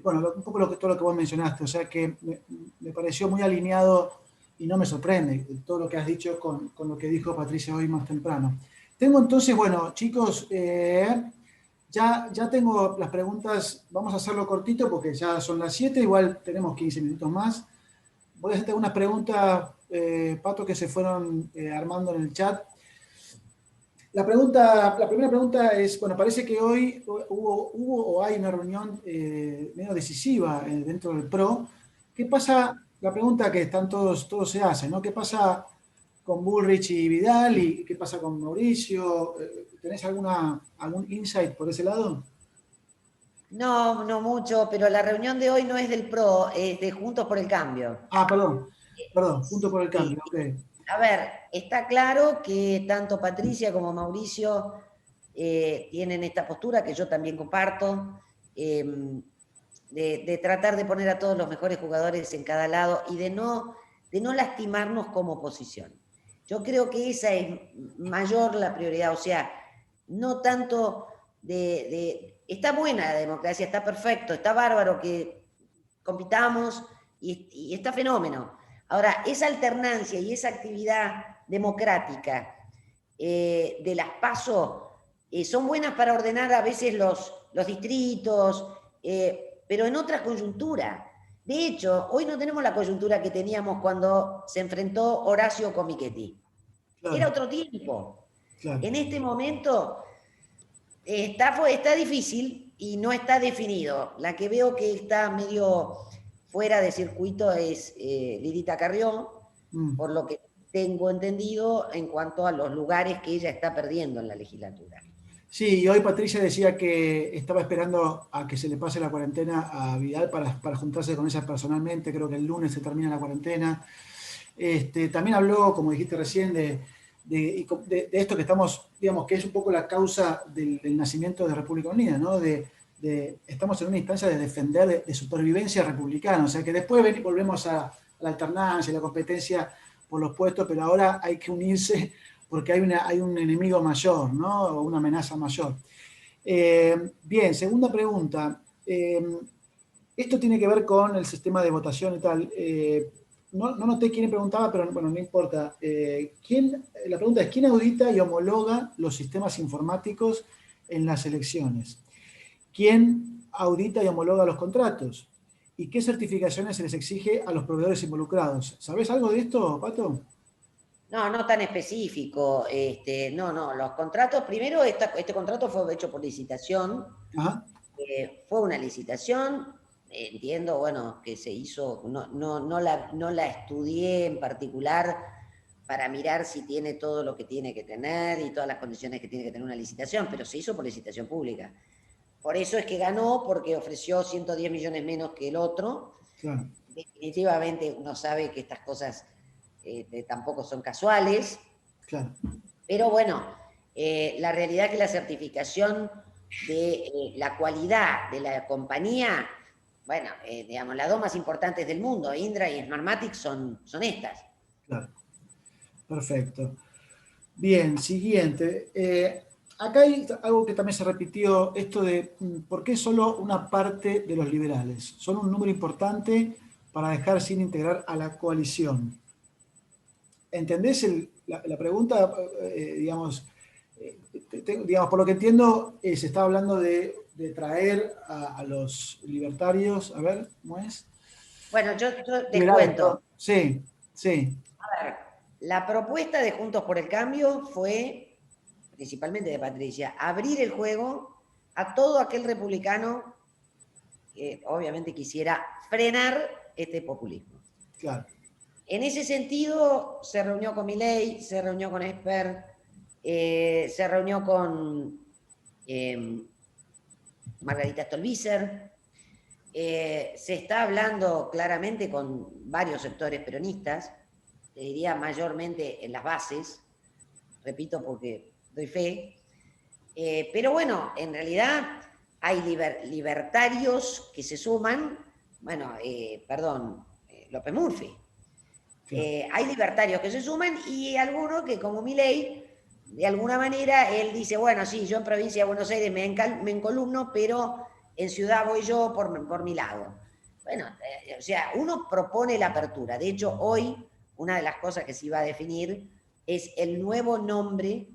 S2: bueno, un poco todo lo que vos mencionaste. O sea que me pareció muy alineado y no me sorprende todo lo que has dicho con lo que dijo Patricia hoy más temprano. Tengo entonces, bueno, chicos, ya tengo las preguntas. Vamos a hacerlo cortito porque ya son las 7, igual tenemos 15 minutos más. Voy a hacerte unas preguntas, Pato, que se fueron armando en el chat. La primera pregunta es, bueno, parece que hoy hubo o hay una reunión medio decisiva dentro del PRO. ¿Qué pasa? La pregunta que están todos se hacen, ¿no? ¿Qué pasa con Bullrich y Vidal y qué pasa con Mauricio? ¿Tenés algún insight por ese lado?
S1: No, no mucho, pero la reunión de hoy no es del PRO, es de Juntos por el Cambio.
S2: Ah, perdón, Juntos por el Cambio, ok.
S1: A ver, está claro que tanto Patricia como Mauricio tienen esta postura que yo también comparto, de tratar de poner a todos los mejores jugadores en cada lado y de no lastimarnos como oposición. Yo creo que esa es mayor la prioridad, o sea, no tanto está buena la democracia, está perfecto, está bárbaro que compitamos y está fenómeno. Ahora, esa alternancia y esa actividad democrática de las PASO son buenas para ordenar a veces los distritos, pero en otra coyuntura. De hecho, hoy no tenemos la coyuntura que teníamos cuando se enfrentó Horacio con Michetti.
S2: Claro,
S1: Era otro tiempo.
S2: claro.
S1: En este momento está difícil y no está definido. La que veo que está medio fuera de circuito es Lidita Carrió, por lo que tengo entendido en cuanto a los lugares que ella está perdiendo en la legislatura.
S2: Sí, y hoy Patricia decía que estaba esperando a que se le pase la cuarentena a Vidal para juntarse con ella personalmente. Creo que el lunes se termina la cuarentena. También habló, como dijiste recién, de esto que estamos, digamos, que es un poco la causa del nacimiento de República Unida, ¿no? Estamos en una instancia de defender de supervivencia republicana, o sea que después volvemos a la alternancia, a la competencia por los puestos, pero ahora hay que unirse porque hay un enemigo mayor, ¿no? O una amenaza mayor. Bien, segunda pregunta. Esto tiene que ver con el sistema de votación y tal. No noté quién preguntaba, pero bueno, no importa. La pregunta es, ¿quién audita y homologa los sistemas informáticos en las elecciones? ¿Quién audita y homologa los contratos? ¿Y qué certificaciones se les exige a los proveedores involucrados? ¿Sabés algo de esto, Pato?
S1: No tan específico. No, los contratos, primero este contrato fue hecho por licitación.
S2: Ajá.
S1: Fue una licitación, entiendo, bueno, que se hizo, no la estudié en particular para mirar si tiene todo lo que tiene que tener y todas las condiciones que tiene que tener una licitación, pero se hizo por licitación pública. Por eso es que ganó, porque ofreció 110 millones menos que el otro.
S2: Claro.
S1: Definitivamente uno sabe que estas cosas tampoco son casuales.
S2: Claro.
S1: Pero bueno, la realidad es que la certificación de la cualidad de la compañía, bueno, digamos, las dos más importantes del mundo, Indra y Smartmatic, son estas.
S2: Claro. Perfecto. Bien, siguiente. Acá hay algo que también se repitió, esto de por qué solo una parte de los liberales. Son un número importante para dejar sin integrar a la coalición. ¿entendés la pregunta? Digamos, digamos, por lo que entiendo, se está hablando de traer a los libertarios, a ver, ¿cómo es?
S1: Bueno, yo te
S2: Liberales,
S1: cuento.
S2: perdón. Sí, sí,
S1: A ver, la propuesta de Juntos por el Cambio fue, principalmente de Patricia, abrir el juego a todo aquel republicano que obviamente quisiera frenar este populismo.
S2: claro.
S1: En ese sentido, se reunió con Milei, se reunió con Esper, se reunió con Margarita Stolbizer. Se está hablando claramente con varios sectores peronistas, te diría mayormente en las bases, repito porque doy fe, pero bueno, en realidad hay libertarios que se suman, bueno, perdón, López Murphy.
S2: Claro.
S1: Hay libertarios que se suman y algunos que, como Milei, de alguna manera, él dice, bueno, sí, yo en provincia de Buenos Aires me encolumno, pero en ciudad voy yo por mi lado. Bueno, o sea, uno propone la apertura. De hecho, hoy una de las cosas que se iba a definir es el nuevo nombre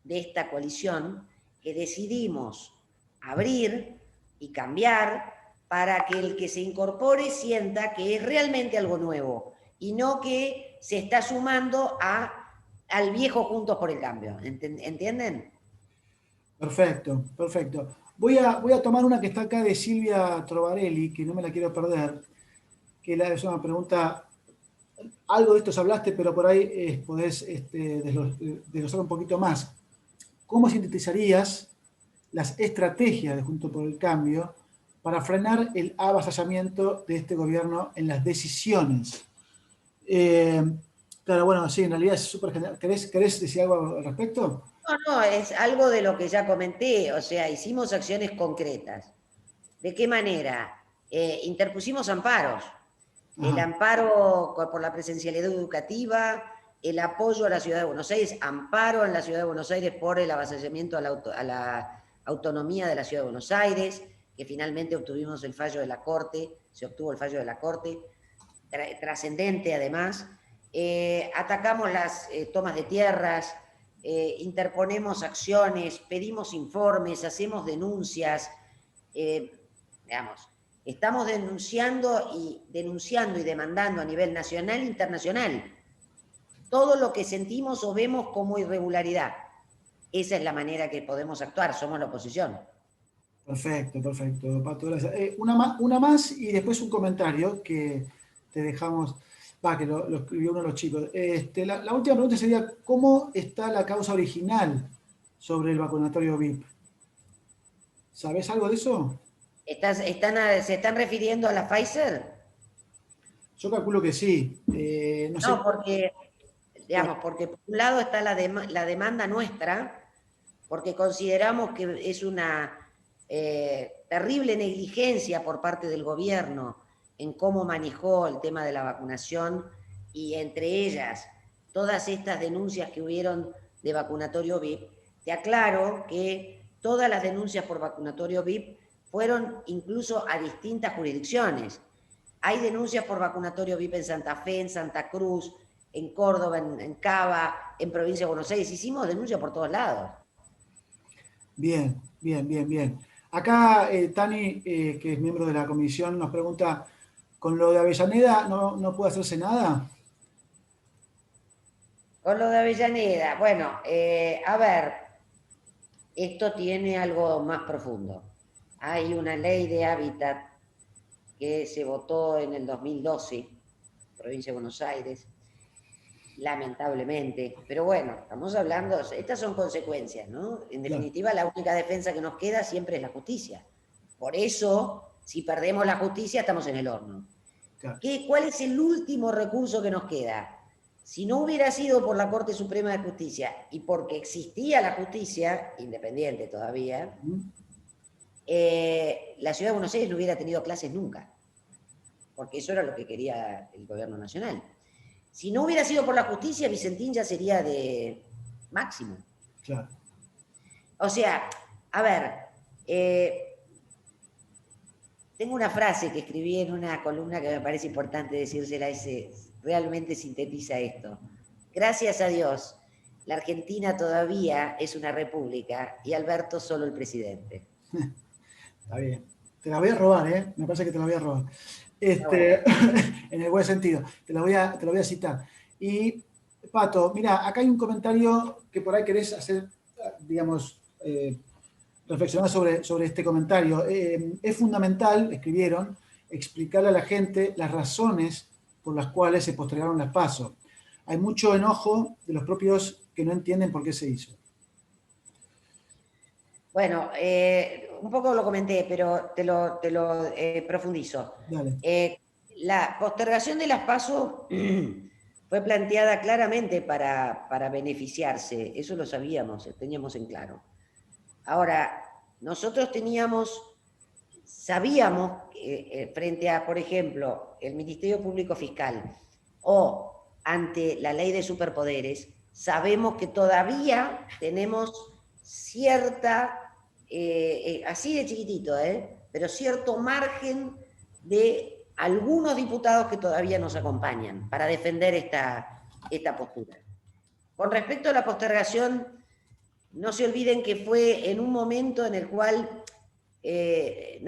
S1: de esta coalición que decidimos abrir y cambiar para que el que se incorpore sienta que es realmente algo nuevo y no que se está sumando al viejo Juntos por el Cambio. ¿Entienden?
S2: Perfecto, perfecto. Voy a tomar una que está acá de Silvia Trovarelli, que no me la quiero perder, que es una pregunta, algo de esto hablaste, pero por ahí podés desglosar un poquito más. ¿Cómo sintetizarías las estrategias de Juntos por el Cambio para frenar el avasallamiento de este gobierno en las decisiones? Eh, claro, bueno, sí, en realidad es súper general. ¿Querés decir algo al respecto?
S1: No, no, es algo de lo que ya comenté, o sea, hicimos acciones concretas. ¿De qué manera? Interpusimos amparos. El
S2: Ajá,
S1: amparo por la presencialidad educativa, el apoyo a la Ciudad de Buenos Aires, amparo en la Ciudad de Buenos Aires por el avasallamiento a la autonomía de la Ciudad de Buenos Aires, que finalmente obtuvimos el fallo de la Corte, se obtuvo el fallo de la Corte, trascendente además. Atacamos las tomas de tierras, interponemos acciones, pedimos informes, hacemos denuncias, digamos, estamos denunciando y demandando a nivel nacional e internacional todo lo que sentimos o vemos como irregularidad. Esa es la manera que podemos actuar, somos la oposición.
S2: perfecto, perfecto, Pato, gracias. Una más y después un comentario que te dejamos, que lo escribió uno de los chicos. La última pregunta sería, ¿cómo está la causa original sobre el vacunatorio VIP? ¿Sabés algo de eso?
S1: ¿Se están refiriendo a la Pfizer?
S2: Yo calculo que sí. No sé.
S1: No, porque,
S2: Claro,
S1: digamos, porque por un lado está la demanda nuestra, porque consideramos que es una terrible negligencia por parte del gobierno en cómo manejó el tema de la vacunación y entre ellas todas estas denuncias que hubieron de vacunatorio VIP. Te aclaro que todas las denuncias por vacunatorio VIP fueron incluso a distintas jurisdicciones. Hay denuncias por vacunatorio VIP en Santa Fe, en Santa Cruz, en Córdoba, en Cava, en Provincia de Buenos Aires. Hicimos denuncias por todos lados.
S2: bien, bien, bien, bien. Acá Tani, que es miembro de la comisión, nos pregunta, ¿con lo de Avellaneda no puede hacerse nada?
S1: Con lo de Avellaneda, bueno, a ver, esto tiene algo más profundo. Hay una ley de hábitat que se votó en el 2012, provincia de Buenos Aires, lamentablemente. Pero bueno, estamos hablando, estas son consecuencias, ¿no? En
S2: Claro,
S1: definitiva, la única defensa que nos queda siempre es la justicia. Por eso, si perdemos la justicia, estamos en el horno.
S2: claro.
S1: ¿Cuál es el último recurso que nos queda? Si no hubiera sido por la Corte Suprema de Justicia y porque existía la justicia, independiente todavía, la Ciudad de Buenos Aires no hubiera tenido clases nunca, porque eso era lo que quería el gobierno nacional. Si no hubiera sido por la justicia, Vicentín ya sería de máximo.
S2: Claro.
S1: O sea, a ver, tengo una frase que escribí en una columna que me parece importante decírsela, realmente sintetiza esto. gracias a Dios, la Argentina todavía es una república y Alberto solo el presidente.
S2: Está bien. Te la voy a robar, ¿eh? Me parece que te la voy a robar.
S1: Bueno.
S2: En el buen sentido. Te lo voy a citar. Y, Pato, mira, acá hay un comentario que por ahí querés hacer, digamos, reflexionar sobre este comentario. Es fundamental, escribieron, explicarle a la gente las razones por las cuales se postergaron las PASO. Hay mucho enojo de los propios que no entienden por qué se hizo.
S1: Bueno, un poco lo comenté, pero te lo profundizo.
S2: Dale.
S1: La postergación de las PASO fue planteada claramente para beneficiarse, eso lo sabíamos, teníamos en claro. Ahora, nosotros sabíamos frente a, por ejemplo, el Ministerio Público Fiscal o ante la ley de superpoderes, sabemos que todavía tenemos cierta, así de chiquitito, pero cierto margen de algunos diputados que todavía nos acompañan para defender esta postura. Con respecto a la postergación, no se olviden que fue en un momento en el cual se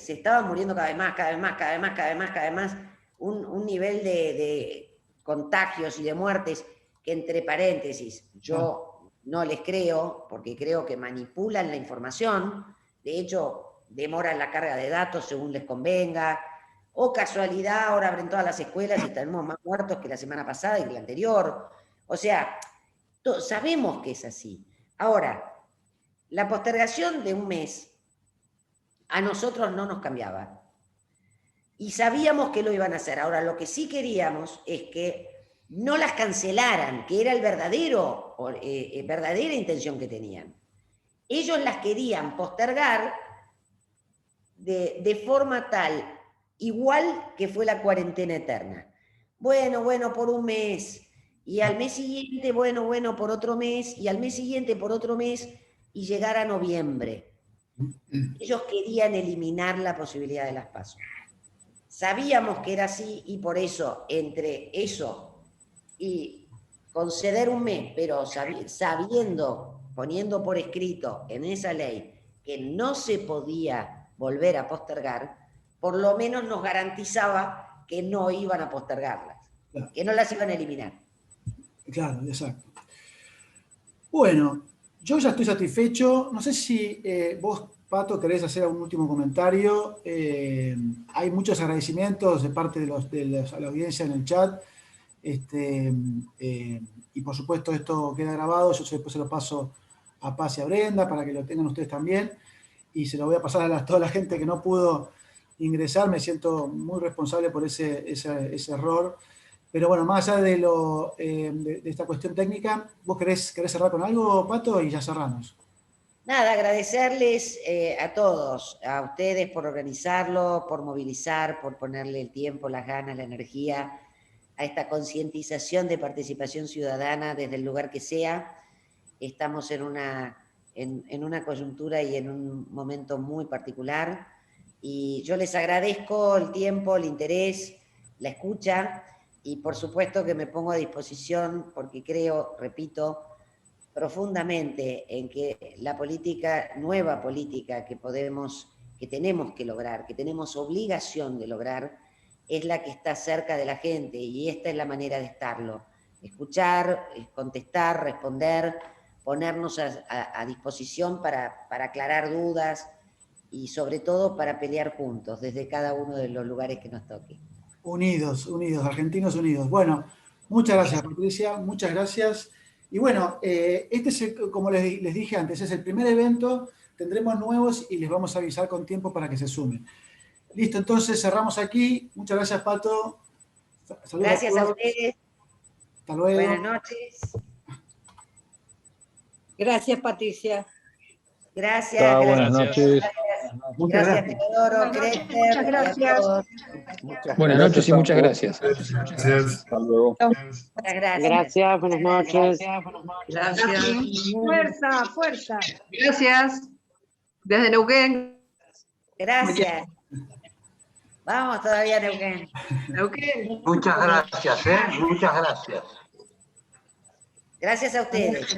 S1: estaban muriendo cada vez más, un nivel de contagios y de muertes que, entre paréntesis, yo no les creo, porque creo que manipulan la información, de hecho, demoran la carga de datos según les convenga, o casualidad, ahora abren todas las escuelas y tenemos más muertos que la semana pasada y que la anterior. O sea, sabemos que es así. Ahora, la postergación de un mes a nosotros no nos cambiaba. Y sabíamos que lo iban a hacer. Ahora, lo que sí queríamos es que no las cancelaran, que era verdadera intención que tenían. Ellos las querían postergar de forma tal, igual que fue la cuarentena eterna. Bueno, por un mes, y al mes siguiente, bueno, por otro mes, y al mes siguiente por otro mes, y llegar a noviembre. Ellos querían eliminar la posibilidad de las PASO. Sabíamos que era así y por eso, entre eso y conceder un mes, pero sabiendo, poniendo por escrito en esa ley que no se podía volver a postergar, por lo menos nos garantizaba que no iban a postergarlas, claro, que no las iban a eliminar.
S2: Claro, exacto. Bueno, yo ya estoy satisfecho. No sé si vos, Pato, querés hacer algún último comentario. Hay muchos agradecimientos de parte de la audiencia en el chat. Y por supuesto esto queda grabado. Yo después se lo paso a Paz y a Brenda para que lo tengan ustedes también. Y se lo voy a pasar a toda la gente que no pudo ingresar. Me siento muy responsable por ese error. Pero bueno, más allá de esta cuestión técnica, ¿vos querés cerrar con algo, Pato? Y ya cerramos.
S1: Nada, agradecerles a todos, a ustedes por organizarlo, por movilizar, por ponerle el tiempo, las ganas, la energía a esta concientización de participación ciudadana desde el lugar que sea. Estamos en una coyuntura y en un momento muy particular y yo les agradezco el tiempo, el interés, la escucha y por supuesto que me pongo a disposición porque creo, repito, profundamente en que la política, nueva política que tenemos que lograr, que tenemos obligación de lograr, es la que está cerca de la gente y esta es la manera de estarlo. Escuchar, contestar, responder, ponernos a disposición para aclarar dudas y sobre todo para pelear juntos desde cada uno de los lugares que nos toque.
S2: Unidos, argentinos unidos. Bueno, muchas gracias, Patricia, muchas gracias. Y bueno, este es, como les dije antes, es el primer evento, tendremos nuevos y les vamos a avisar con tiempo para que se sumen. Listo, entonces cerramos aquí. Muchas gracias, Pato.
S1: Saludos gracias a ustedes.
S2: Hasta luego.
S1: Buenas noches.
S3: Gracias, Patricia.
S1: Gracias.
S4: Chao, buenas noches.
S1: Gracias, Teodoro.
S3: Muchas gracias.
S4: Buenas noches y muchas gracias.
S5: Hasta luego.
S1: Muchas gracias.
S6: Gracias, buenas noches.
S3: Gracias. Fuerza.
S7: Gracias. Desde Neuquén.
S1: Gracias. Vamos todavía, Neuquén.
S7: Neuquén.
S8: Muchas gracias, muchas gracias.
S1: Gracias a ustedes.